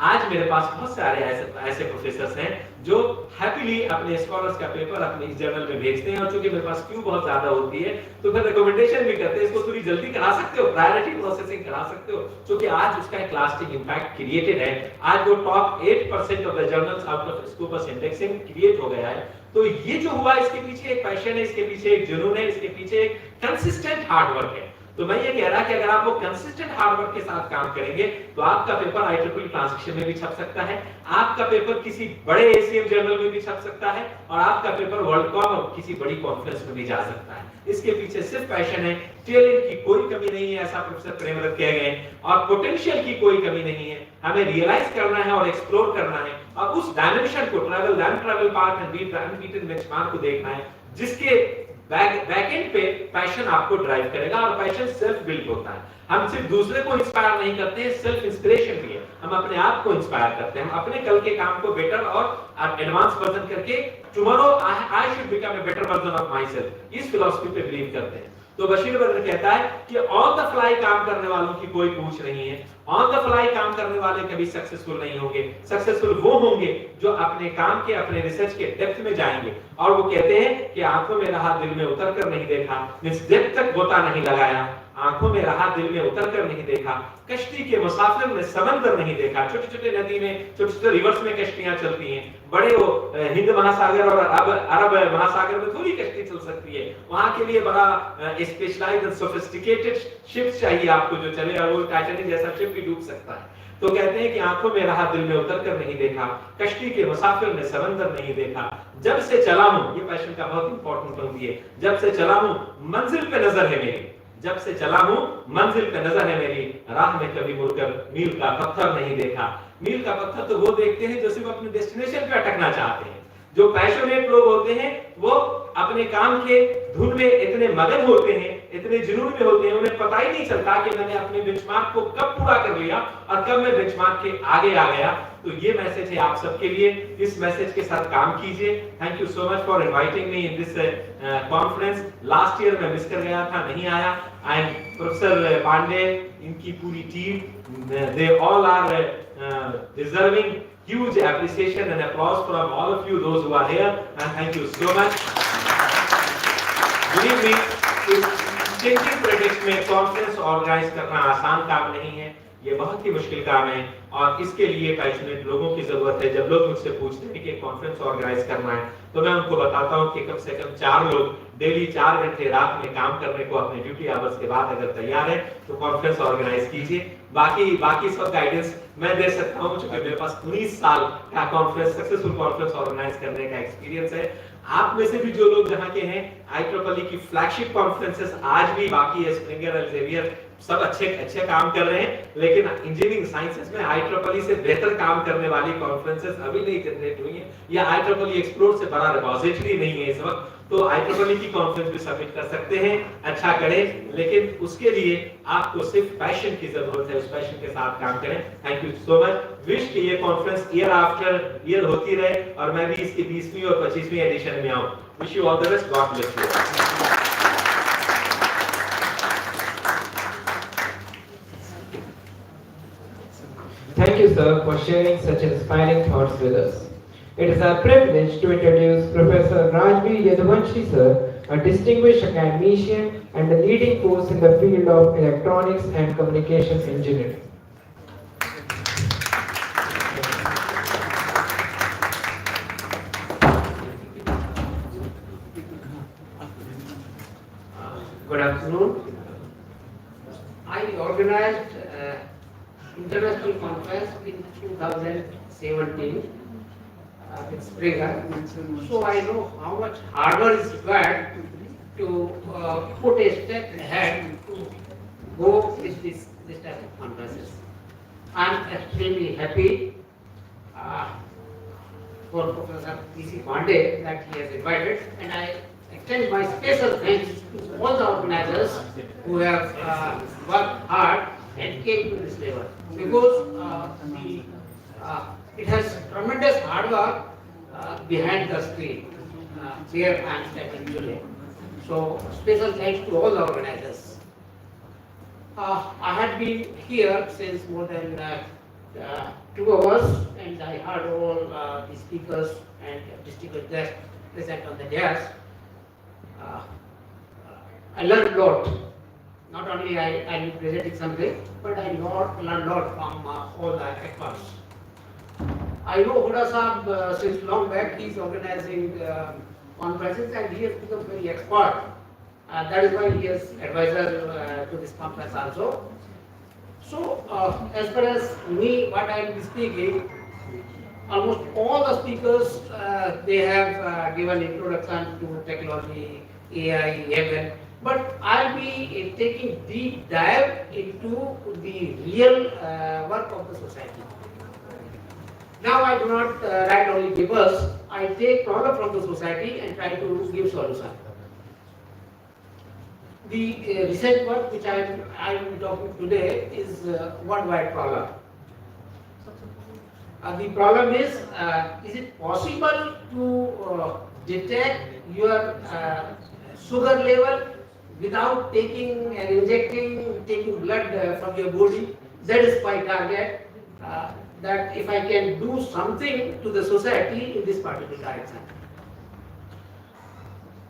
आज मेरे पास बहुत सारे ऐसे प्रोफेसर्स हैं जो हैप्पीली अपने स्कॉलर्स का पेपर अपने इस जर्नल में भेजते हैं, और चूंकि मेरे पास क्यू बहुत ज्यादा होती है तो फिर रिकमेंडेशन भी करते हैं, इसको थोड़ी जल्दी करा सकते हो, प्रायोरिटी प्रोसेसिंग करा सकते हो, क्योंकि आज उसका एक लास्टिंग इंपैक्ट क्रिएटेड है। आज वो top 8% of the journals out of Scopus indexing create हो गया है। तो ये जो हुआ, इसके पीछे एक पैशन है, इसके पीछे एक जुनून है, इसके पीछे एक कंसिस्टेंट हार्ड वर्क है। तो मैं ये कह रहा कि अगर आप वो कंसिस्टेंट हार्ड वर्क के साथ काम करेंगे तो आपका पेपर IEEE ट्रांसलेशन में भी छप सकता है, आपका पेपर किसी बड़े एसीएम जर्नल में भी छप सकता है, और आपका पेपर वर्ल्डकॉन और किसी बड़ी कॉन्फ्रेंस में भी जा सकता है। इसके पीछे सिर्फ पैशन है, टैलेंट की कोई कमी नहीं है, ऐसा प्रोफेसर प्रेमरथ कह गए, और पोटेंशियल की कोई कमी नहीं है। हमें रियलाइज करना है और एक्सप्लोर करना है, और उस डायमेंशन को travel part and beat the unbeaten benchmark को देखना है, जिसके बैकएंड पे पैशन आपको ड्राइव करेगा, और पैशन सेल्फ बिल्ड होता है। हम सिर्फ दूसरे को इंस्पायर नहीं करते हैं, सेल्फ इंस्पिरेशन भी है, हम अपने आप को इंस्पायर करते हैं, हम अपने कल के काम को बेटर और एडवांस वर्जन करके tomorrow I should become a better version of my self, इस फिलॉसफी पे बिलीव करते हैं। तो बशीर बद्र कहता है कि ऑन द फ्लाई काम करने वालों की कोई पूछ नहीं है, ऑन द फ्लाई काम करने वाले कभी सक्सेसफुल नहीं होंगे, सक्सेसफुल वो होंगे जो अपने काम के, अपने रिसर्च के डेप्थ में जाएंगे। और वो कहते हैं कि आंखों में रहा दिल में उतर कर नहीं देखा, मींस डेप्थ तक गोता नहीं लगाया, आंखों में रहा दिल में उतर कर नहीं देखा, कश्ती के मुसाफिर ने समंदर नहीं देखा। छोटे छोटे नदी में, छोटे छोटे रिवर्स में कश्तियां चलती हैं, बड़े वो हिंद महासागर और अरब महासागर में थोड़ी कश्ती चल सकती है, वहां के लिए बड़ा स्पेशलाइज्ड एंड सोफिस्टिकेटेड शिप्स चाहिए आपको जो चले, और वो टाइटैनिक जैसा शिप भी डूब सकता है। तो कहते हैं कि आंखों में रहा दिल में उतर कर नहीं देखा, कश्ती के मुसाफिर ने समंदर नहीं देखा, जब से चला हूं, ये पैशन का बहुत इंपॉर्टेंट पंक्ति है, जब से चला हूं मंजिल पे नजर है मेरी, जब से चला हूं मंजिल पे नजर है मेरी, राह में कभी मुड़कर मील का पत्थर नहीं देखा। मील का पत्थर तो वो देखते हैं जो सिर्फ अपने डेस्टिनेशन पे अटकना चाहते हैं। जो पैशनेट लोग होते हैं वो अपने काम के धुन में इतने मगन होते हैं, इतने जुनून में होते हैं, उन्हें पता ही नहीं चलता कि मैंने अपने बेंचमार्क को कब पूरा कर लिया और कब मैं बेंचमार्क के आगे आ गया। तो ये मैसेज है आप सबके लिए, इस मैसेज के साथ काम कीजिए। Thank you so much for inviting me in this conference. Last year मैं मिस कर गया था, नहीं आया। एंड प्रोफेसर पांडे, इनकी पूरी टीम, they all are deserving huge appreciation and applause from all of you, those who are here, and thank you so much. Believe me, इस changing pretext में कॉन्फ्रेंस ऑर्गेनाइज करना आसान काम नहीं है, ये बहुत ही मुश्किल काम है, और इसके लिए पैशनेट लोगों की जरूरत है। जब लोग मुझसे पूछते हैं कि कॉन्फ्रेंस ऑर्गेनाइज करना है, तो मैं उनको बताता हूँ कि कम से कम 4 लोग डेली 4 घंटे रात में काम करने को अपने ड्यूटी आवर्स के बाद अगर तैयार है तो कॉन्फ्रेंस ऑर्गेनाइज कीजिए। बाकी सब गाइडेंस मैं दे सकता हूँ, क्योंकि मेरे पास 19 साल का कॉन्फ्रेंस, सक्सेसफुल कॉन्फ्रेंस ऑर्गेनाइज करने का एक्सपीरियंस है। आप में से भी जो लोग जहाँ के हैं, IEEE की फ्लैगशिप कॉन्फ्रेंसेस आज भी बाकी है, स्प्रिंगर, एल्सेवियर, सब अच्छे काम कर रहे हैं, लेकिन इंजीनियरिंग साइंसेस में IEEE से बेहतर काम करने वाली कॉन्फ्रेंसेस अभी नहीं जनरेट हुई है, या IEEE एक्सप्लोर से बड़ा रिपोजिटरी नहीं है इस वक्त। तो IEEE की कॉन्फ्रेंस भी सबमिट कर सकते हैं, अच्छा करें, लेकिन उसके लिए आपको सिर्फ पैशन की जरूरत है, उस पैशन के साथ काम करें। Thank you so much. Wish कि ये कॉन्फ्रेंस ईयर आफ्टर ईयर होती रहे, और मैं भी इसकी 20वीं और 25वीं एडिशन में आऊं। Wish you all the best, God bless you. Thank you, sir, for sharing such inspiring thoughts with us. It is our privilege to introduce Professor Rajbir Yadvanshi, sir, a distinguished academician and a leading force in the field of electronics and communications engineering. Good afternoon. I organized an international conference in 2017 with Springer. So I know how much hard work is required to put a step ahead to go with this type of conferences. I'm extremely happy for Professor P.C. Pandey that he has invited, and I extend my special thanks to all the organizers who have worked hard and came to this level, because it has tremendous hard work behind the screen where I am standing today. So special thanks to all the organizers. I had been here since more than 2 hours, and I heard all the speakers and distinguished guests present on the dais. I learned a lot. Not only I am presenting something, but I learned a lot from all the experts. I know Huda Saab since long back. He is organizing conferences, and he has become very expert. That is why he is advisor to this conference also. So, as far as me, what I will be speaking, almost all the speakers, they have given introduction to technology, AI, ML, but I will be taking deep dive into the real work of the society. Now I do not write only papers, I take problem from the society and try to give solution. The recent work which I will be talking today is worldwide problem. The problem is it possible to detect your sugar level without taking and taking blood from your body? That is my target. That if I can do something to the society in this particular direction.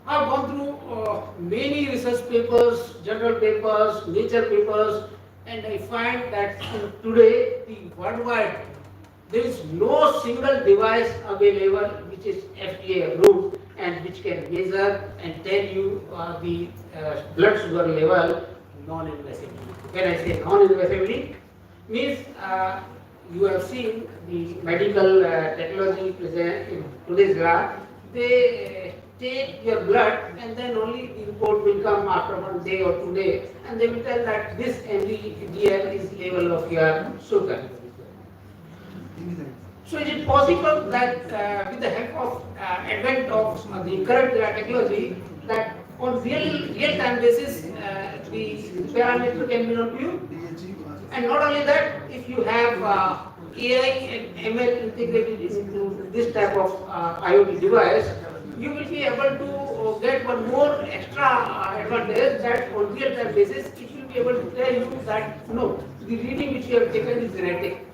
I have gone through many research papers, journal papers, nature papers, and I find that today, the worldwide, there is no single device available which is FDA approved and which can measure and tell you the blood sugar level non-invasively. When I say non-invasively, means you have seen the medical technology present in today's era. They take your blood and then only the report will come after 1 day or 2 days, and they will tell that this mg/dl is level of your sugar. So is it possible that with the help of advent of the current technology, that on real-time basis the parameter can be known to you? And not only that, if you have AI and ML integrated into this type of IoT device, you will be able to get one more extra advantage, that on real-time basis it will be able to tell you that no, the reading which you have taken is genetic.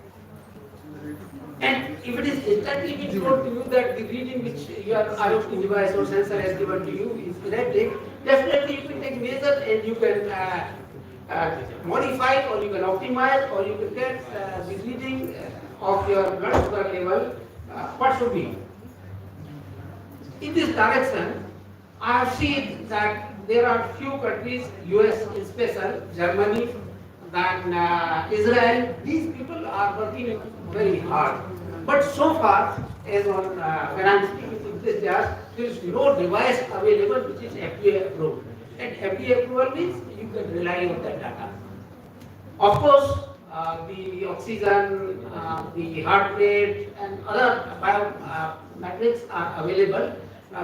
And if it is instantly being told to you that the reading which your IoT device or sensor has given to you is genetic, definitely you can take measure and you can modify, or you can optimize, or you can get the reading of your blood sugar level, what should be. In this direction, I have seen that there are few countries, US in special, Germany, then Israel. These people are working very hard. But so far, as on when I am speaking to this, there is no device available which is FDA approved. And FDA approval means you can rely on that data. Of course, the oxygen, the heart rate, and other biometrics are available.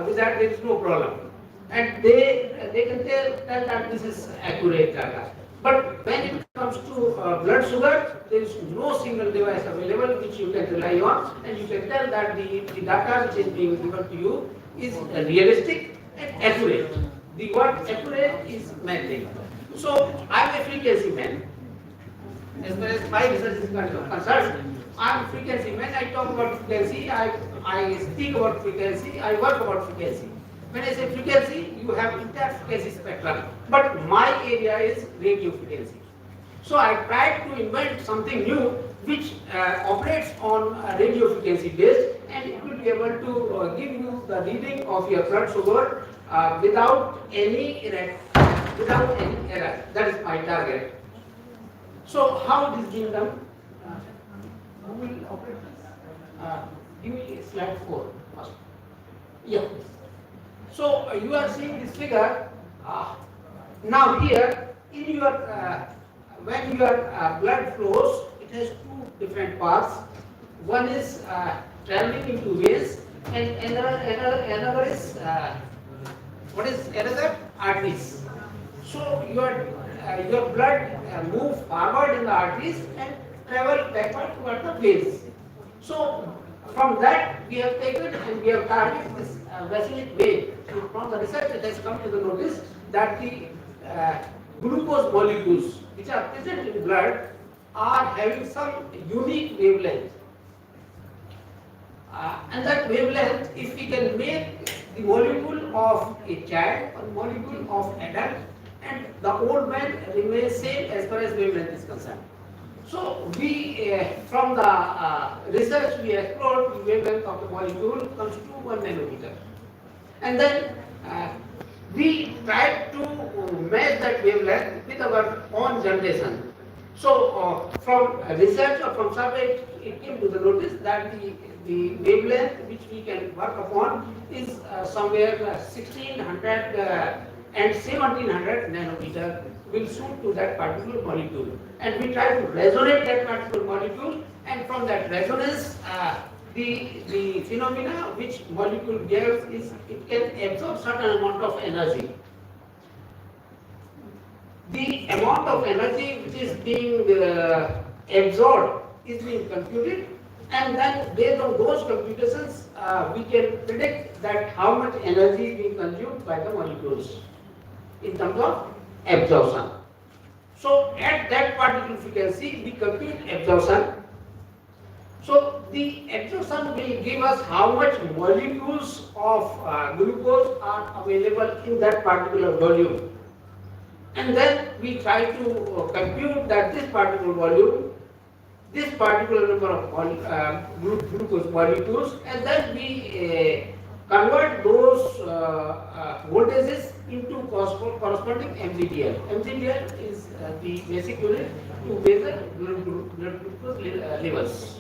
With that, there is no problem. And they can tell that this is accurate data. But when it comes to blood sugar, there is no single device available which you can rely on, and you can tell that the data which is being given to you is realistic and accurate. The word accurate is mapping. So I am a frequency man. As far as my research is concerned, I am a frequency man. I talk about frequency, I speak about frequency, I work about frequency. When I say frequency, you have entire frequency spectrum. But my area is radio frequency. So I tried to invent something new which operates on radio frequency base, and it will be able to give you the reading of your blood sugar without any error. That is my target. So how it is being done? Who will operate this? Give me slide 4 first. Yeah. So you are seeing this figure. Now here, in your when your blood flows, it has two different parts. One is traveling into veins, and another is what is another arteries. So your blood move forward in the arteries and travel backward toward the veins. So from that we have taken and we have targeted this vesselic vein. So from the research it has come to the notice that the glucose molecules which are present in blood are having some unique wavelength. And that wavelength, if we can make the molecule of a child or molecule of adult, and the old man remains same as far as wavelength is concerned. So we, from the research we explored, the wavelength of the molecule comes to 1 nanometer. And then we tried to match that wavelength with our own generation. So from research or from survey, it came to the notice that the wavelength which we can work upon is somewhere 1600 and 1700 nanometer will suit to that particular molecule. And we try to resonate that particular molecule, and from that resonance, the phenomena which molecule gives is it can absorb certain amount of energy. The amount of energy which is being absorbed is being computed, and then based on those computations we can predict that how much energy is being consumed by the molecules in terms of absorption. So at that particular frequency we compute absorption. So the absorption will give us how much molecules of glucose are available in that particular volume. And then we try to compute that this particular volume, this particular number of glucose molecules, and then we convert those voltages into corresponding MGDL. MGDL is the basic unit to measure blood glucose levels.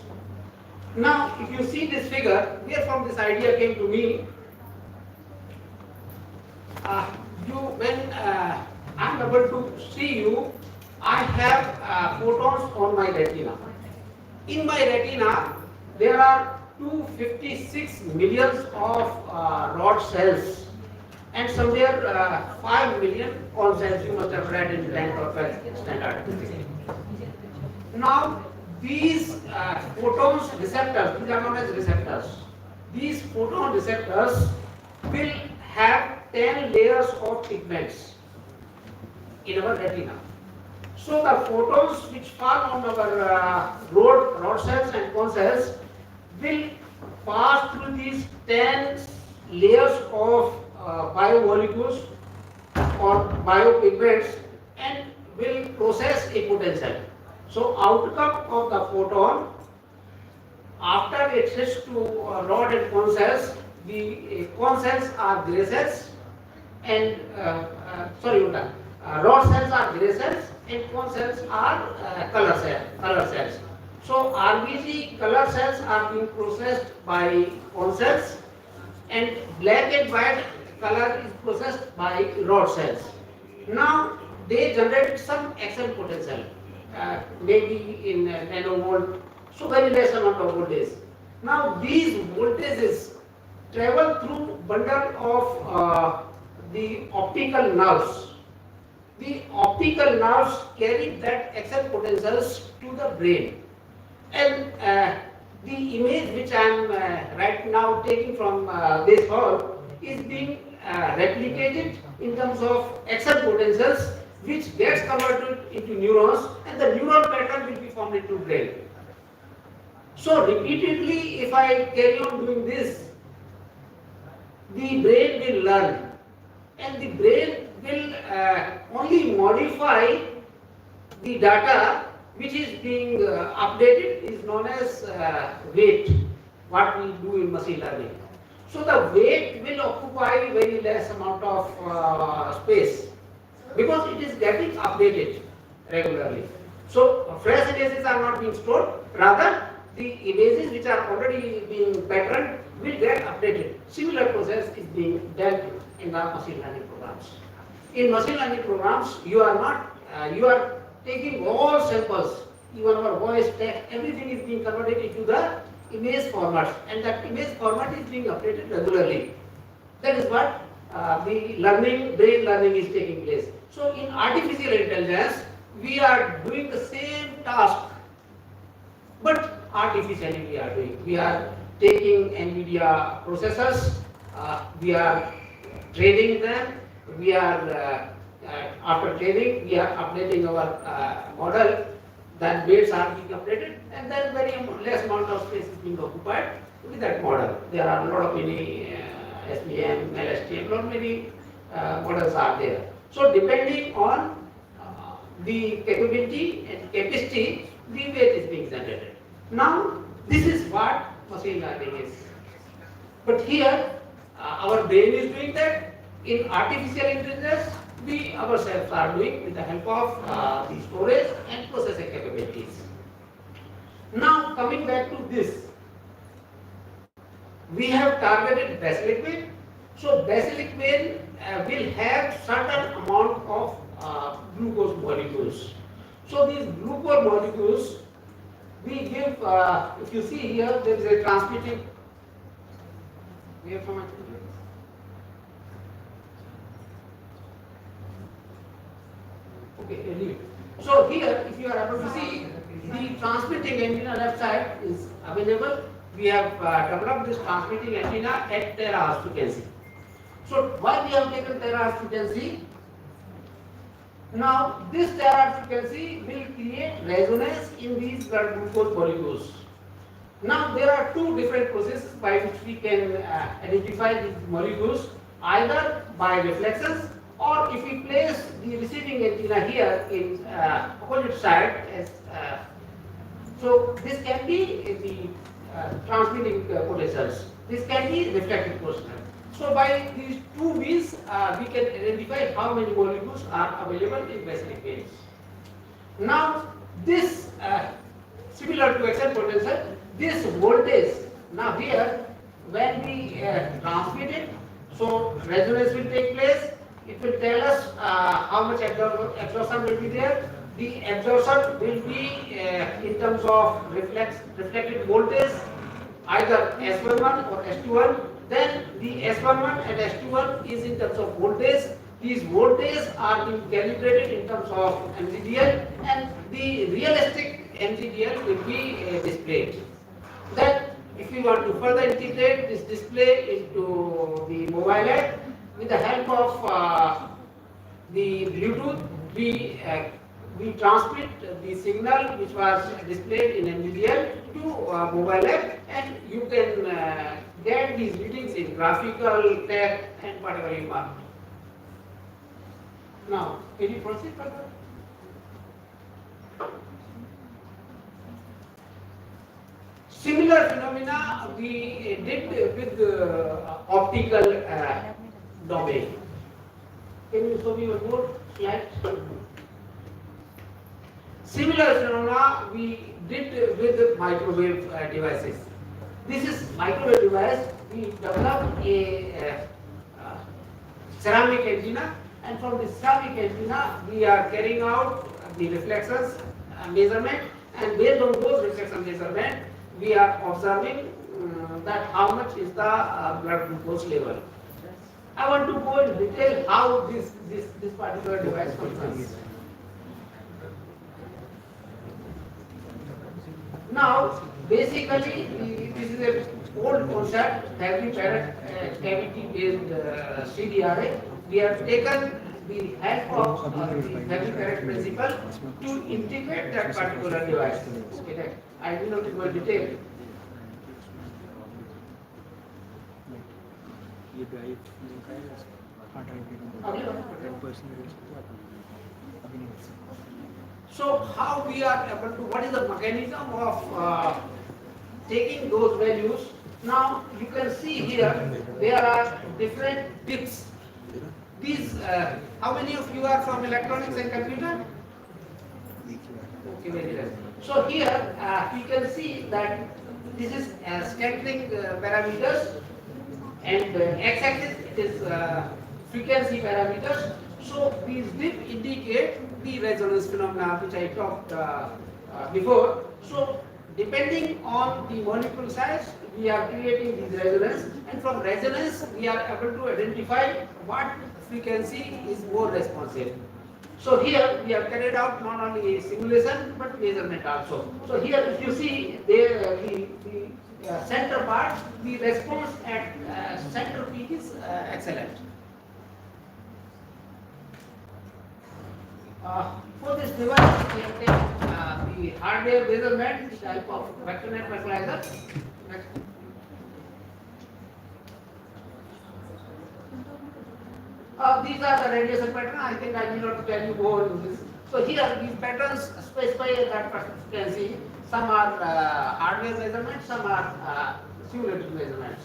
Now, if you see this figure, where from this idea came to me, when I'm able to see you, I have photons on my retina. In my retina, there are 256 millions of rod cells and somewhere 5 million con cells. You must have read in 10th or 12th standard. Now, these photons receptors, these are known as receptors. These photon receptors will have 10 layers of pigments in our retina. So the photons which fall on our rod cells and con cells will pass through these 10 layers of biomolecules or biopigments and will process a potential. So outcome of the photon, after it hits to rod and con cells, the con cells are gray cells and rod cells are gray cells and con cells are color cells. So RBG color cells are being processed by con cells and black and white color is processed by rod cells. Now they generate some action potential. Maybe in nanovolt, so very less amount of voltage. Now these voltages travel through bundle of the optical nerves. The optical nerves carry that action potentials to the brain, and the image which I am right now taking from this hall is being replicated in terms of action potentials, which gets converted into neurons, and the neural pattern will be formed into brain. So repeatedly, if I carry on doing this, the brain will learn, and the brain will only modify the data which is being updated is known as weight, what we do in machine learning. So the weight will occupy very less amount of space, because it is getting updated regularly. So fresh images are not being stored, rather the images which are already being patterned will get updated. Similar process is being dealt in the machine learning programs. In machine learning programs, you are not, you are taking all samples, even our voice, text, everything is being converted into the image format, and that image format is being updated regularly. That is what the learning, brain learning is taking place. So in artificial intelligence, we are doing the same task, but artificially we are doing. We are taking NVIDIA processors, we are training them, we are, after training, we are updating our model, then weights are being updated, and then very less amount of space is being occupied with that model. There are a lot of many SVM, LSTM, lot many models are there. So depending on the capability and capacity, the weight is being generated. Now, this is what machine learning is. But here, our brain is doing that. In artificial intelligence, we ourselves are doing with the help of the storage and processing capabilities. Now, coming back to this, we have targeted basic weight. So, basic weight will have certain amount of glucose molecules. So, these glucose molecules, we give, if you see here, there is a transmitting. We have from okay, leave it. So here, if you are able to see, the transmitting antenna left side is available. We have developed this transmitting antenna at terahertz frequency. So why we have taken terahertz frequency? Now this terahertz frequency will create resonance in these blood glucose molecules. Now there are two different processes by which we can identify these molecules, either by reflections, or if we place the receiving antenna here in opposite side, as so this can be the transmitting potentials. This can be reflected potential. So by these two means, we can identify how many molecules are available in basic range. Now this similar to action potential, this voltage. Now here, when we transmit it, so resonance will take place. It will tell us how much absorption will be there. The absorption will be in terms of reflected voltage, either S11 or S21. Then the S11 and S21 is in terms of voltage. These voltages are being calibrated in terms of MGDL, and the realistic MGDL will be displayed. Then, if we want to further integrate this display into the mobile app, with the help of the Bluetooth, we transmit the signal which was displayed in MGDL to mobile app, and you can get these readings in graphical, text, and whatever you want. Now, can you proceed further? Similar phenomena we did with the optical domain. Can you show me one more slide? Similar phenomena we did with the microwave devices. This is microwave device. We developed a ceramic antenna, and from the ceramic antenna we are carrying out the reflections measurement, and based on those reflection measurement, we are observing that how much is the blood glucose level. I want to go in detail how this particular device functions. Now, basically, this is a old concept, cavity-based CDRA. We have taken the help of the Fabry-Perot principle to integrate that particular device. Okay, I will not go in detail. So how we are able to, what is the mechanism of taking those values? Now you can see here, there are different tips. These, how many of you are from electronics and computer? Okay, very less. So here we can see that this is scattering parameters, and x-axis it is frequency parameters. So these dip indicate the resonance phenomena which I talked before. So depending on the molecule size, we are creating this resonance, and from resonance we are able to identify what frequency is more responsive. So here we have carried out not only a simulation but measurement also. So here if you see there the center part, the response at center peak is excellent. For this device we have taken the hardware measurement with the help of vector net equalizer. Next. These are the radiation patterns. I think I need not tell you more in this. So here these patterns specify that frequency. Some are hardware measurements, some are simulated measurements.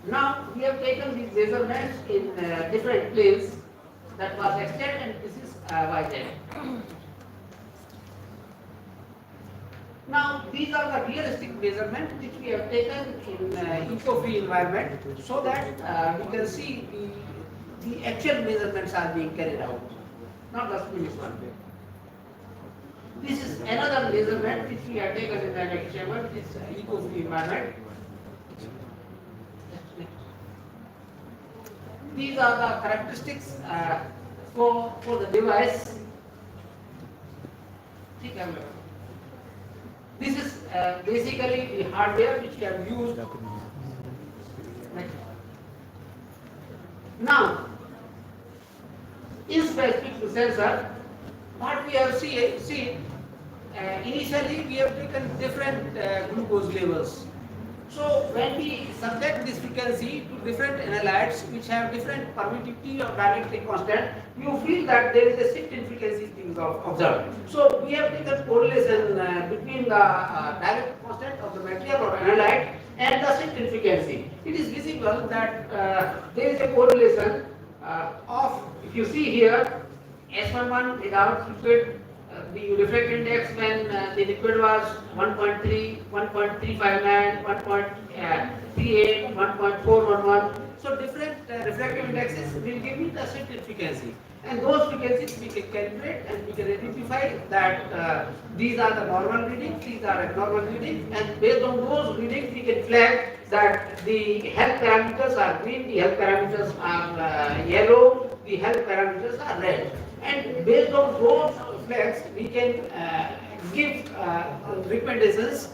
Now we have taken these measurements in different planes. That was x-z and this is y-z. Now these are the realistic measurements which we have taken in eco-free environment, so that we can see the actual measurements are being carried out, not the finished one. This is another measurement which we have taken in the next chamber, which is eco-free environment. These are the characteristics for the device. This is basically the hardware which we have used. Now, in specific to sensor, what we have seen initially we have taken different glucose levels. So when we subject this frequency to different analytes which have different permittivity or dielectric constant, you feel that there is a shift in frequency being observed. So we have taken correlation between the dielectric constant of the material or analyte and the shift in frequency. It is visible that there is a correlation of, if you see here, S11 without liquid, the refractive index when the liquid was 1.3, 1.359, 1.38, 1.411. So different refractive indexes will give me the shift in frequency. And those frequencies we can calibrate and we can identify that these are the normal readings, these are abnormal readings, and based on those readings we can flag that the health parameters are green, the health parameters are yellow, the health parameters are red. And based on those flags, we can give recommendations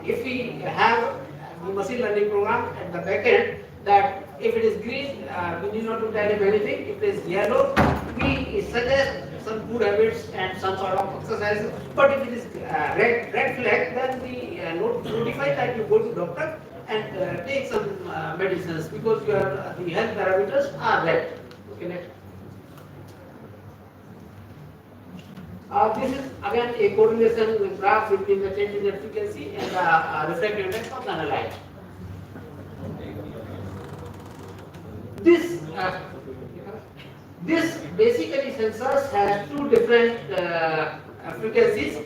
if we have the machine learning program at the back end, that if it is green, we need not to tell him anything. If it is yellow, we suggest some good habits and some sort of exercise. But if it is red flag, then we notify that you go to doctor and take some medicines because the health parameters are red. Okay, next. This is again a correlation graph between the change in frequency and the refractive index of the analyte. This basically sensors has two different frequencies.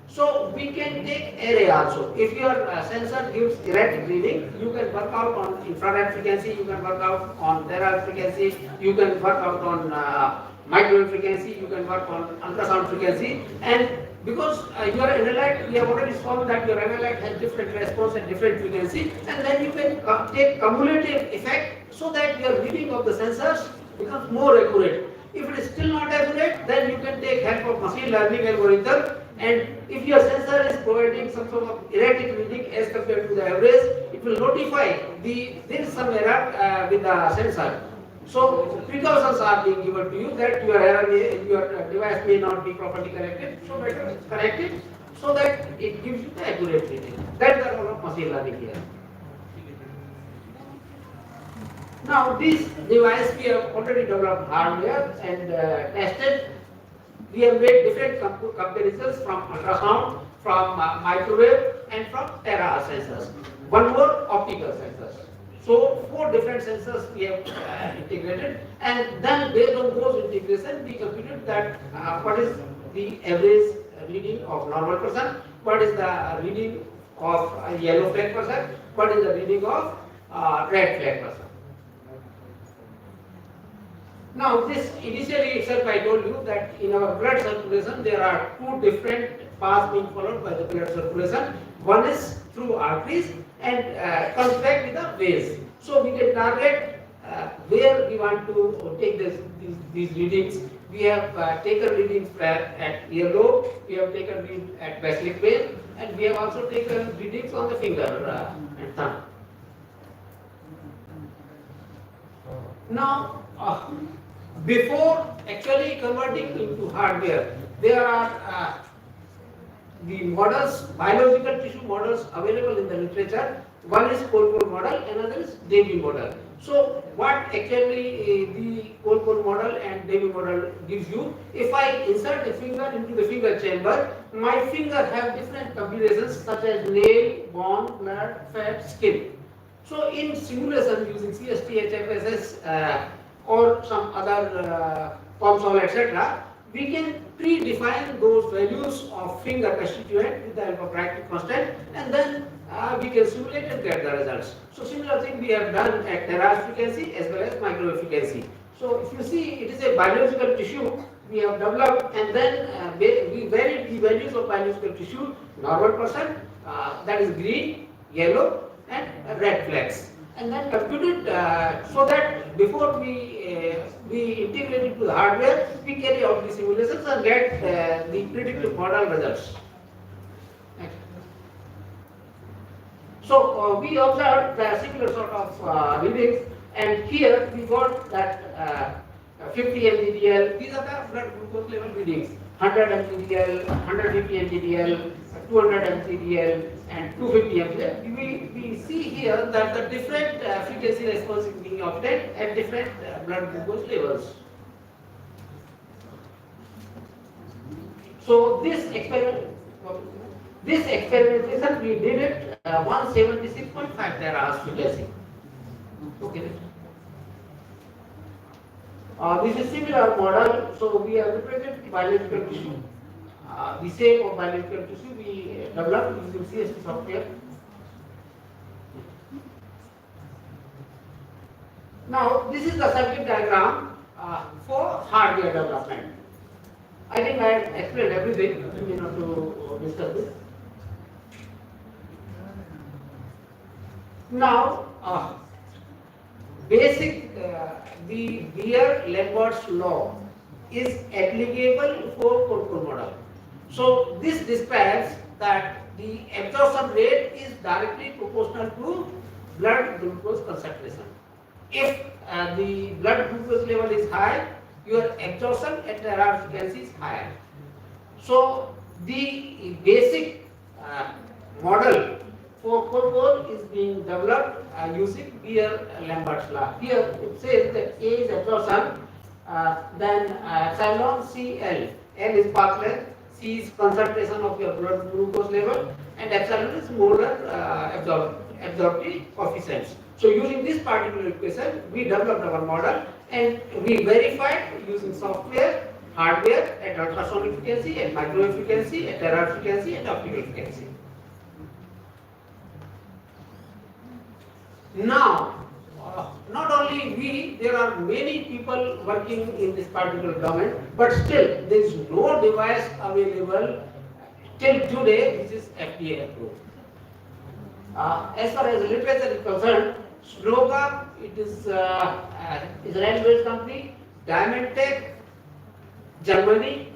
So we can take array also. If your sensor gives erratic reading, you can work out on infrared frequency, you can work out on terahertz frequency, you can work out on microwave frequency, you can work on ultrasound frequency. And because your analyte, we have already shown that your analyte has different response at different frequency, and then you can take cumulative effect so that your reading of the sensors becomes more accurate. If it is still not accurate, then you can take help of machine learning algorithm. And if your sensor is providing some sort of erratic reading as compared to the average, it will notify there is some error with the sensor. So precautions are being given to you that your device may not be properly connected. So better connect it so that it gives you the accurate reading. That's the role of machine learning here. Now this device we have already developed hardware and tested. We have made different comparisons from ultrasound, from microwave, and from terahertz sensors. One more optical sensors. So 4 different sensors we have integrated, and then based on those integration, we computed that what is the average reading of normal person, what is the reading of a yellow flag person, what is the reading of red flag person. Now this initially itself I told you that in our blood circulation there are two different paths being followed by the blood circulation. One is through arteries and comes back with the veins. So we can target where we want to take these readings. We have taken readings at earlobe, we have taken readings at basilic vein, and we have also taken readings on the finger and thumb. Now, before actually converting into hardware, there are the models, biological tissue models available in the literature. One is cold model, another is Davy model. So what actually the cold model and Davy model gives you, if I insert a finger into the finger chamber, my finger have different combinations such as nail, bone, blood, fat, skin. So in simulation using CST, HFSS or some other COMSOL, etc., we can predefine those values of finger constituent with the help of right constant, and then we can simulate and get the results. So similar thing we have done at terahertz frequency as well as microwave frequency. So if you see, it is a biological tissue we have developed, and then we varied the values of biological tissue, normal person, that is green, yellow, and red flags, and then computed so that before we integrate it to the hardware, we carry out the simulations and get the predictive model results. So we observed the similar sort of readings, and here we got that 50 mgdl. These are the blood glucose level readings: 100 mgdl, 150 mgdl, 200 mgdl, and 250 mgdl. We see here that the different frequency response is being obtained at different blood glucose levels. So this experimentation we did it 176.5 terahertz frequency. Okay. This is similar model. So we have represented biological tissue. The shape of biological tissue we developed using CST software. Now this is the circuit diagram for hardware development. I think I have explained everything. We need not to discuss this. Now, basic the Beer-Lambert's law is applicable for cold model. So this describes that the absorption rate is directly proportional to blood glucose concentration. If the blood glucose level is high, your absorption at terahertz frequency is higher. So the basic model for cold is being developed using Beer-Lambert's law. Here it says that A is absorption, then epsilon CL. L is path length, C is concentration of your blood glucose level, and epsilon is molar absorptive coefficients. So using this particular equation, we developed our model and we verified using software, hardware at ultrasonic frequency, at microwave frequency, at terahertz frequency, and optical frequency. Now, not only we, there are many people working in this particular domain, but still there is no device available till today which is FDA approved. As far as literature is concerned, Sloga, it is Israel-based company, Diamond Tech, Germany,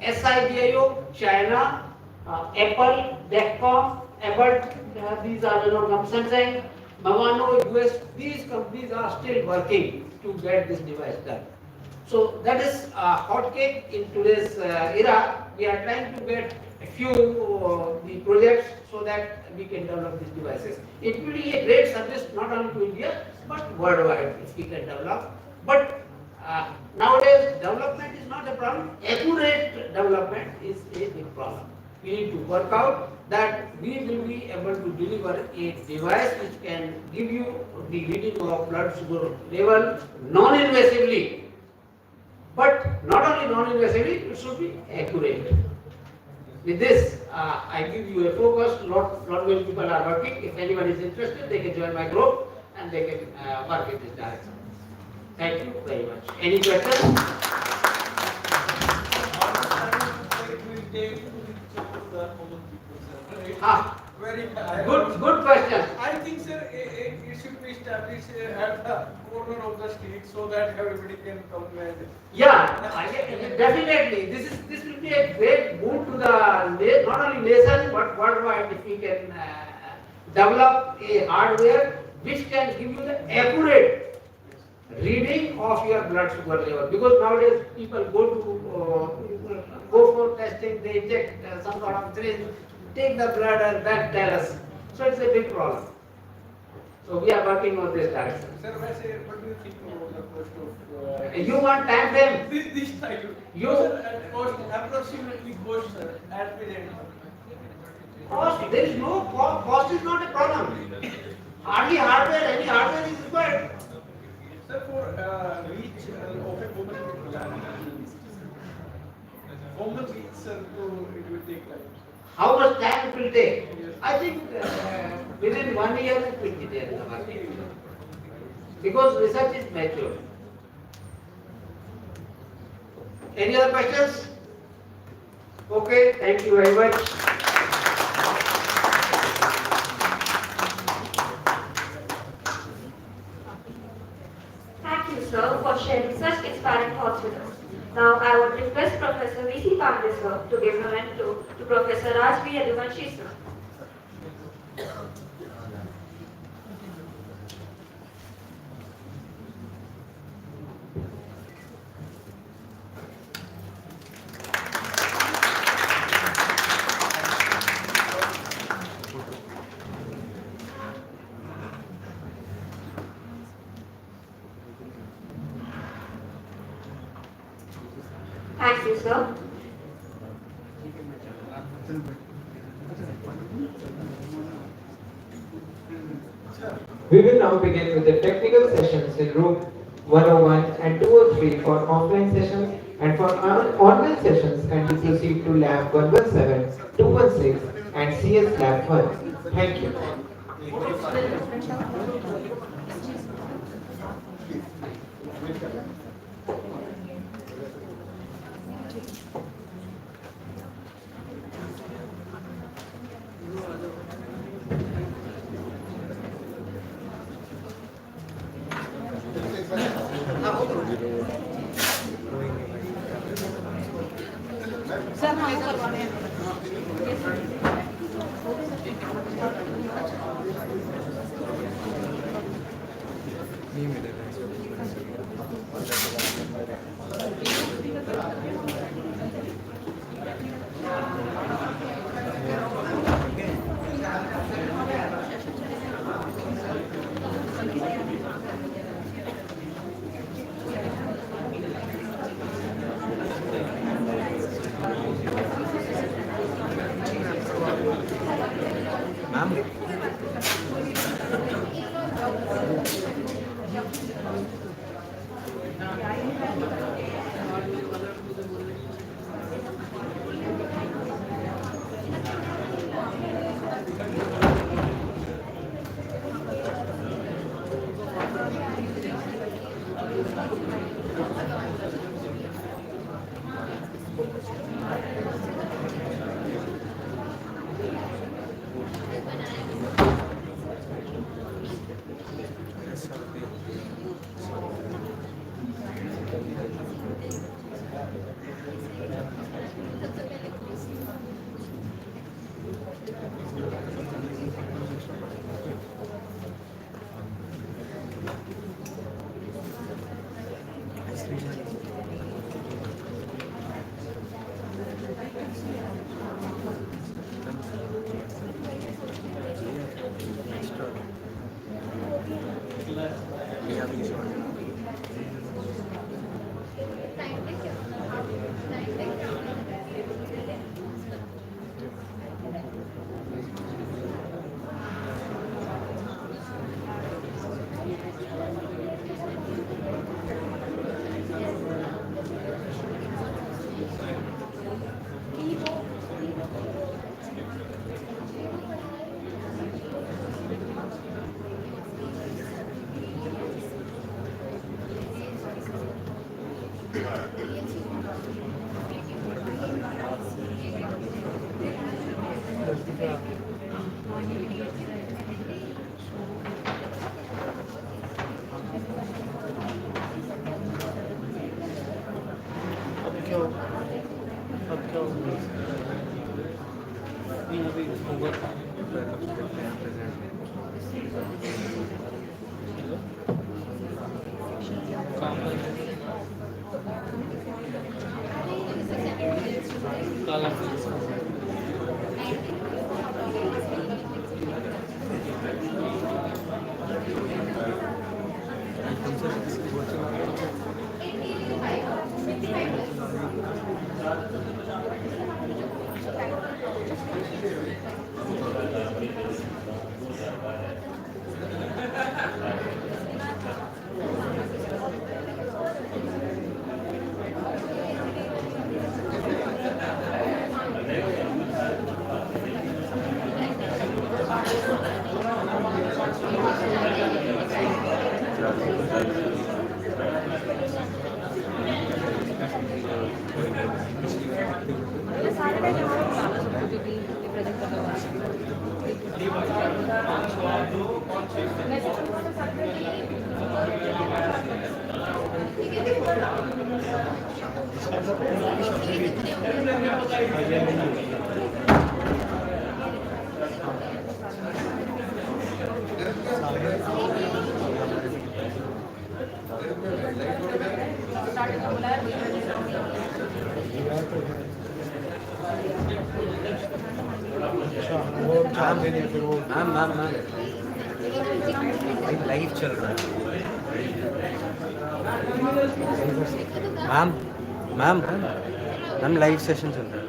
SIBIO, China, Apple, Decom, Abbott, these are the companies. Mavano, US, these companies are still working to get this device done. So that is a hot cake in today's era. We are trying to get a few the projects so that we can develop these devices. It will be a great service not only to India but worldwide if we can develop. But nowadays development is not a problem. Accurate development is a big problem. We need to work out that we will be able to deliver a device which can give you the reading of blood sugar level non-invasively, But not only non-invasively, it should be accurate. With this, I give you a focus. Lot many people are working. If anyone is interested, they can join my group and they can work in this direction. Thank you very much. Any questions? Good question. I think, sir, it should be established at the corner of the street so that everybody can come and. Yeah, definitely. This will be a great boon to the not only nation but worldwide if we can develop a hardware which can give you the accurate reading of your blood sugar level. Because nowadays people go for testing, they check some sort of syringe, take the blood and then tell us. So it's a big problem. So we are working on this direction. Sir, what do you think about the cost of? You want time frame? This time. You At cost, approximately cost, sir, at present. cost, there is no cost is not a problem. Hardly hardware, any hardware is required. Sir, for reach open common reach, sir, it will take time. How much time it will take? I think within 1 year it will be there in the market. Because research is mature. Any other questions? Okay, thank you very much. Thank you, sir, for sharing such inspiring thoughts with us. Now, I would request Professor V.C. Pandey, sir, to give a hand to Professor Rajvi Yadurvanshi, sir. Thank you, sir. We will now begin with the technical sessions in room 101 and 203 for offline sessions, and for online sessions and we proceed to lab 117, 216 and CS lab 1. Thank you. अब क्या होगा? अब क्या होगा? नहीं अभी होगा backup देखते हैं प्रेजेंट काम कर काला मैम मैम मैम लाइव चल रहा है ma'am ma'am ma'am live session चल रहा है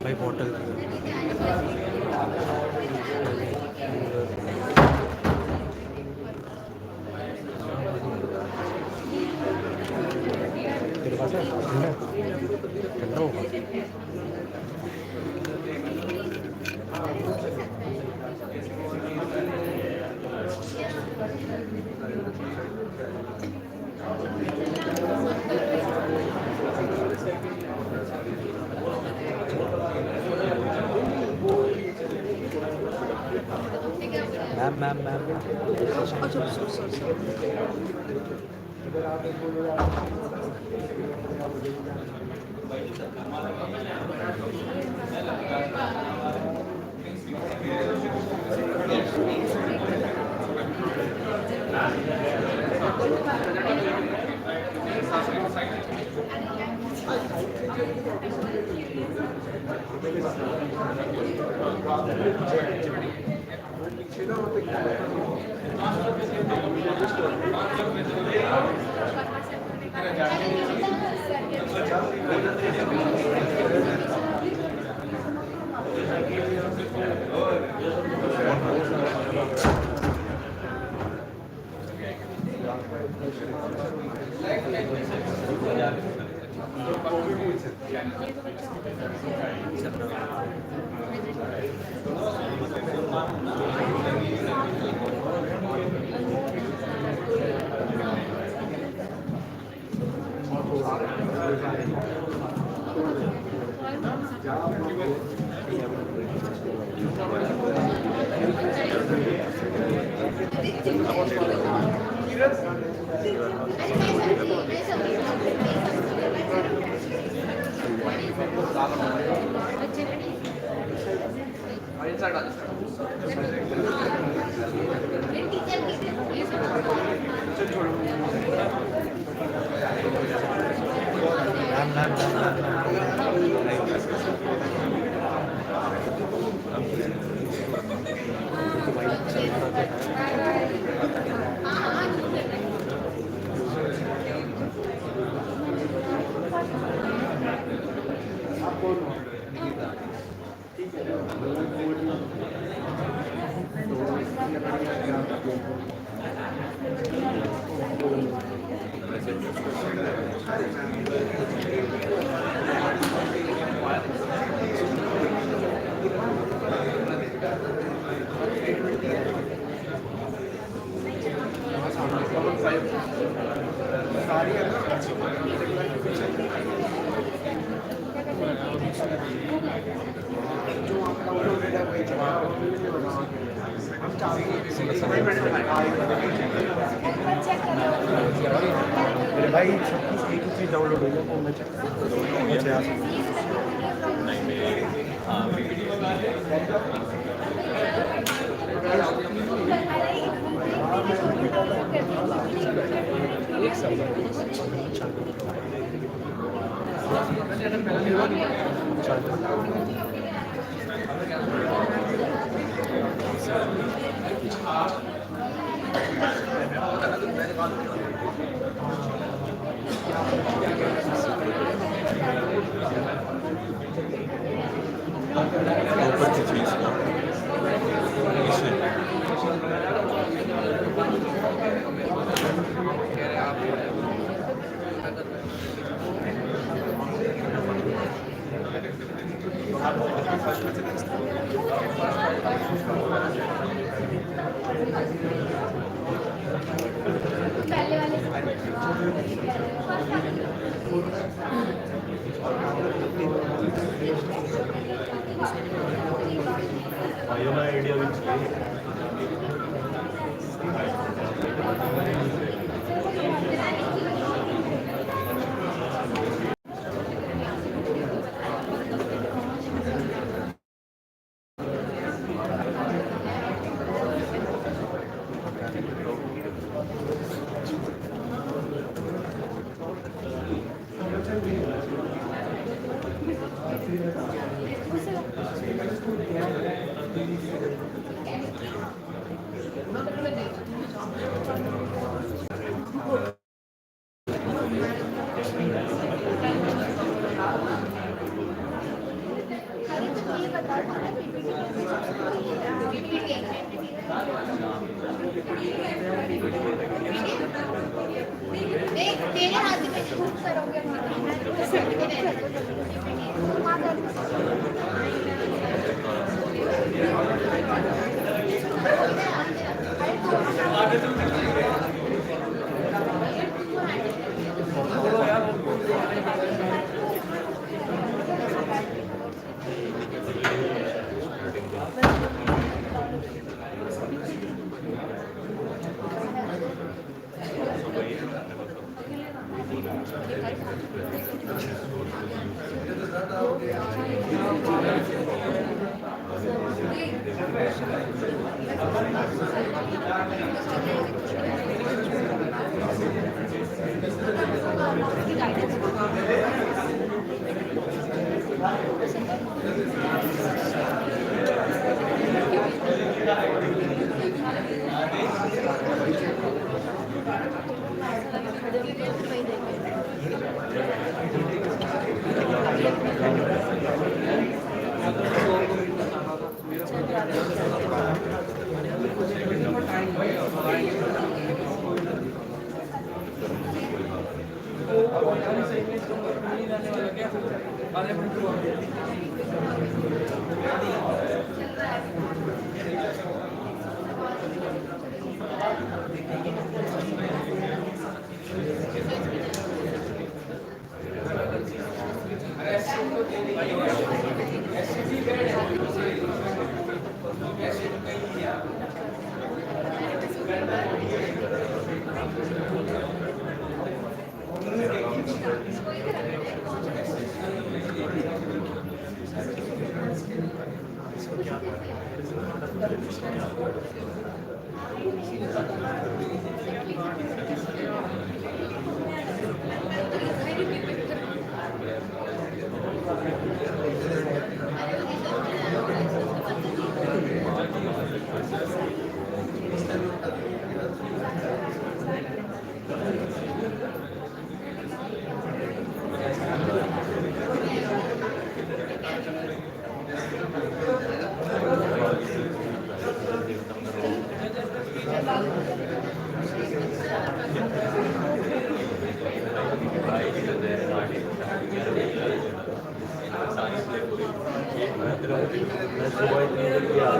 भाई बॉटल तेरे पास है ठंडा ठंडा होगा मैम मैम मेरे भाई सब कुछ एक ही चीज डाउनलोड हो गया तो मैं चेक करूँगा। Ayona idea which तेरे हाथ में खूब करोगे Thank you. मैं सुबह इतनी जल्दी आ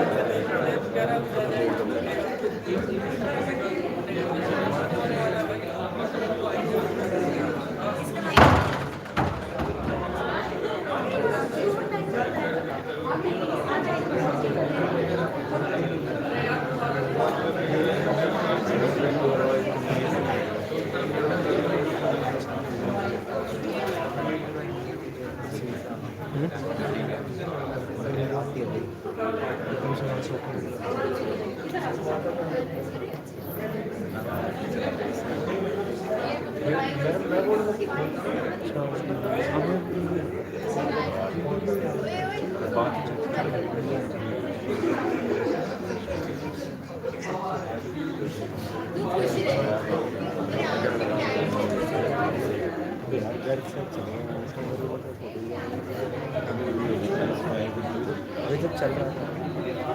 अभी जब चल रहा था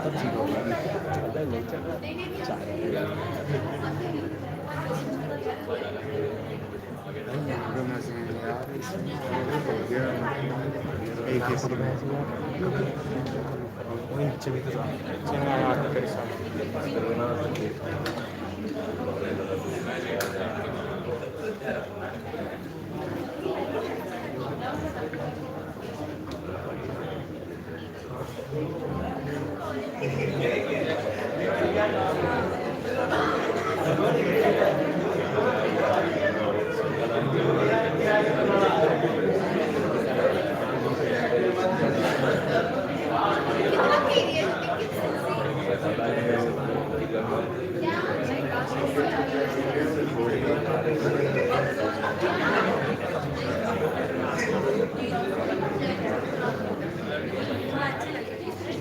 तब ठीक होगा, चल रहा है नहीं चल रहा एक ये फोटो में वही नीचे भी तो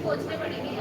पहुंचने पड़ेगी।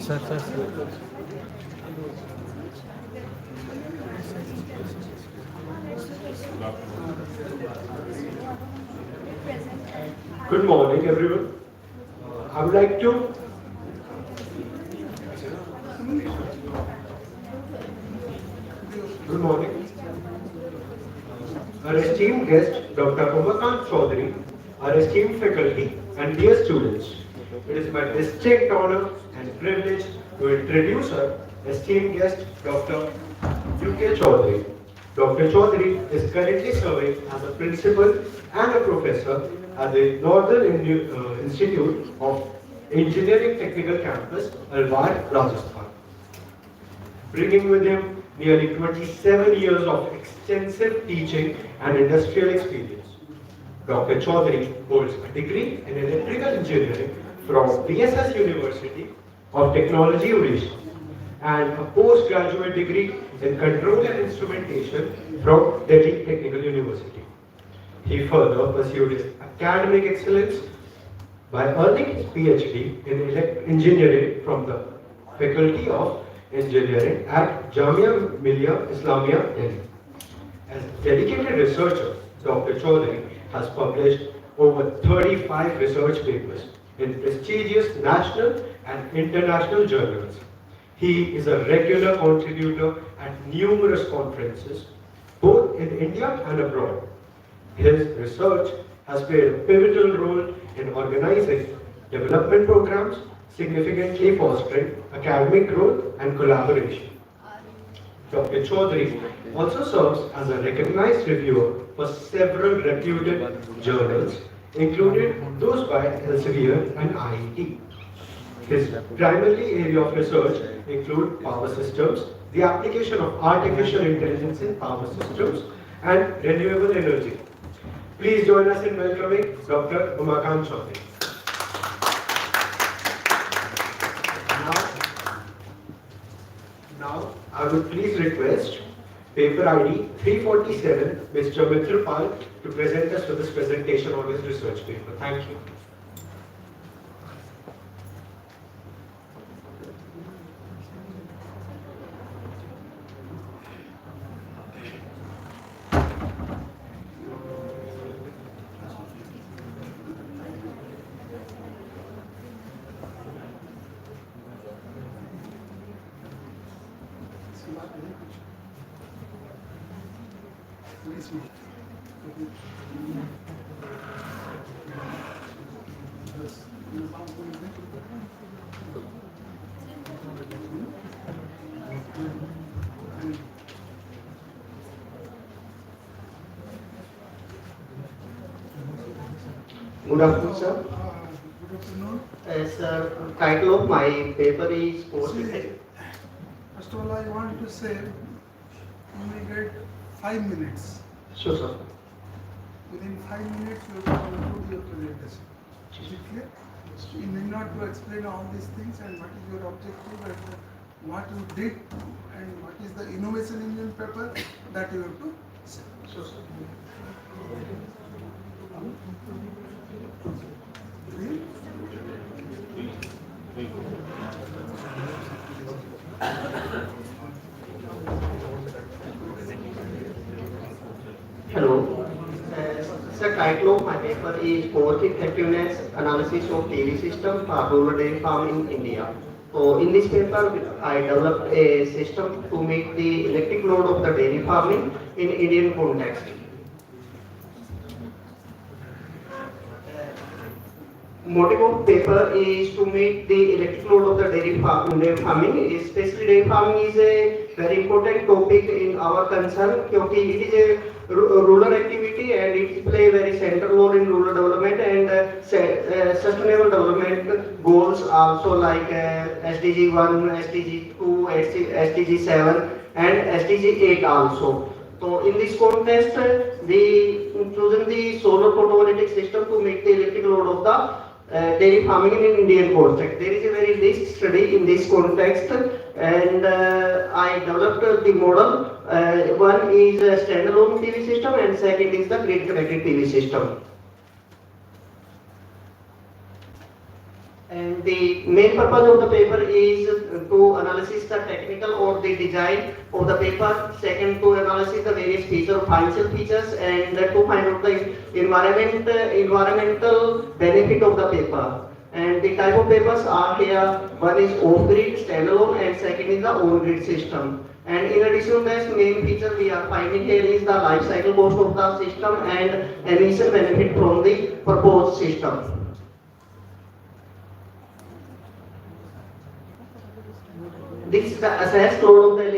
Sir sir Good morning, everyone. I would like to Good morning. Our esteemed guest, Dr. Umakant Chaudhary, our esteemed faculty, and dear students, it is my distinct honor and privilege to introduce our esteemed guest, Dr. UK Chaudhary. Dr. Chaudhary is currently serving as a principal and a professor at the Northern Institute of Engineering Technical Campus, Alwar, Rajasthan. Bringing with him nearly 27 years of extensive teaching and industrial experience. Dr. Chaudhary holds a degree in electrical engineering from BSS University of Technology, Odisha, and a postgraduate degree in control and instrumentation from Delhi Technical University. He further pursued his academic excellence by earning his PhD in engineering from the Faculty of Engineering at Jamia Millia Islamia, Delhi. As a dedicated researcher, Dr. Chaudhary has published over 35 research papers in prestigious national and international journals. He is a regular contributor at numerous conferences, both in India and abroad. His research has played a pivotal role in organizing development programs, significantly fostering academic growth and collaboration. Dr. Chaudhary also serves as a recognized reviewer for several reputed journals, including those by Elsevier and IET. His primary area of research include power systems, the application of artificial intelligence in power systems, and renewable energy. Please join us in welcoming Dr. Umakant Chaudhary. Now, I would please request paper ID 347, Mr. Mitrapal, to present us with this presentation on his research paper. Thank you. Good afternoon, sir. Good afternoon. Sir, title of my paper is post. First of all, I want to say you will get 5 minutes. Sure, sir. Within 5 minutes, you will conclude your presentation. Is it clear? You need not to explain all these things and what is your objective and what you did and what is the innovation in your paper that you have to say. Sure, sir. Hello. Sir, title of my paper is Power Effectiveness Analysis of TV System for Rural Dairy Farming in India. So in this paper, I developed a system to meet the electric load of the dairy farming in Indian context. Motive of paper is to meet the electric load of the dairy farming. Especially dairy farming is a very important topic in our concern because it is a rural activity and it plays a very central role in rural development and sustainable development goals also like SDG 1, SDG 2, SDG 7 and SDG 8 also. So in this context, we chosen the solar photovoltaic system to make the electric load of the dairy farming in Indian context. There is a very risk study in this context and I developed the model. One is a standalone PV system and second is the grid connected PV system. And the main purpose of the paper is to analyze the technical or the design of the paper. Second, to analyze the various financial features, and to find out the environmental benefit of the paper. And the type of papers are here. One is off-grid, standalone, and second is the on-grid system. And in addition to this, main feature we are finding here is the life cycle cost of the system and emission benefit from the proposed system. This is the assessed load of the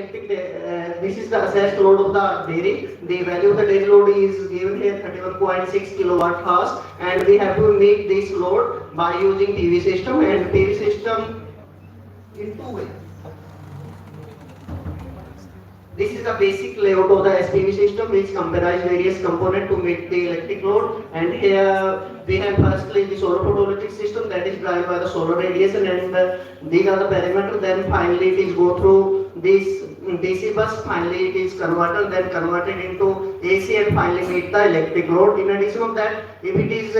this is the assessed load of the dairy. The value of the dairy load is given here 31.6 kilowatt hours, and we have to meet this load by using PV system, and PV system in two ways. This is the basic layout of the SPV system, which comprises various components to meet the electric load. And here we have firstly the solar photovoltaic system that is driven by the solar radiation, and these are the parameters. Then finally it is go through this DC bus. Finally it is converted, then converted into AC, and finally meet the electric load. In addition of that, if it is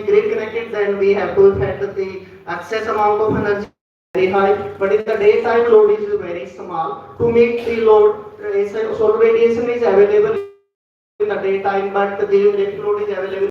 grid connected, then we have to affect the excess amount of energy very high, but in the daytime load is very small. To meet the load, solar radiation is available in the daytime, but the electric load is available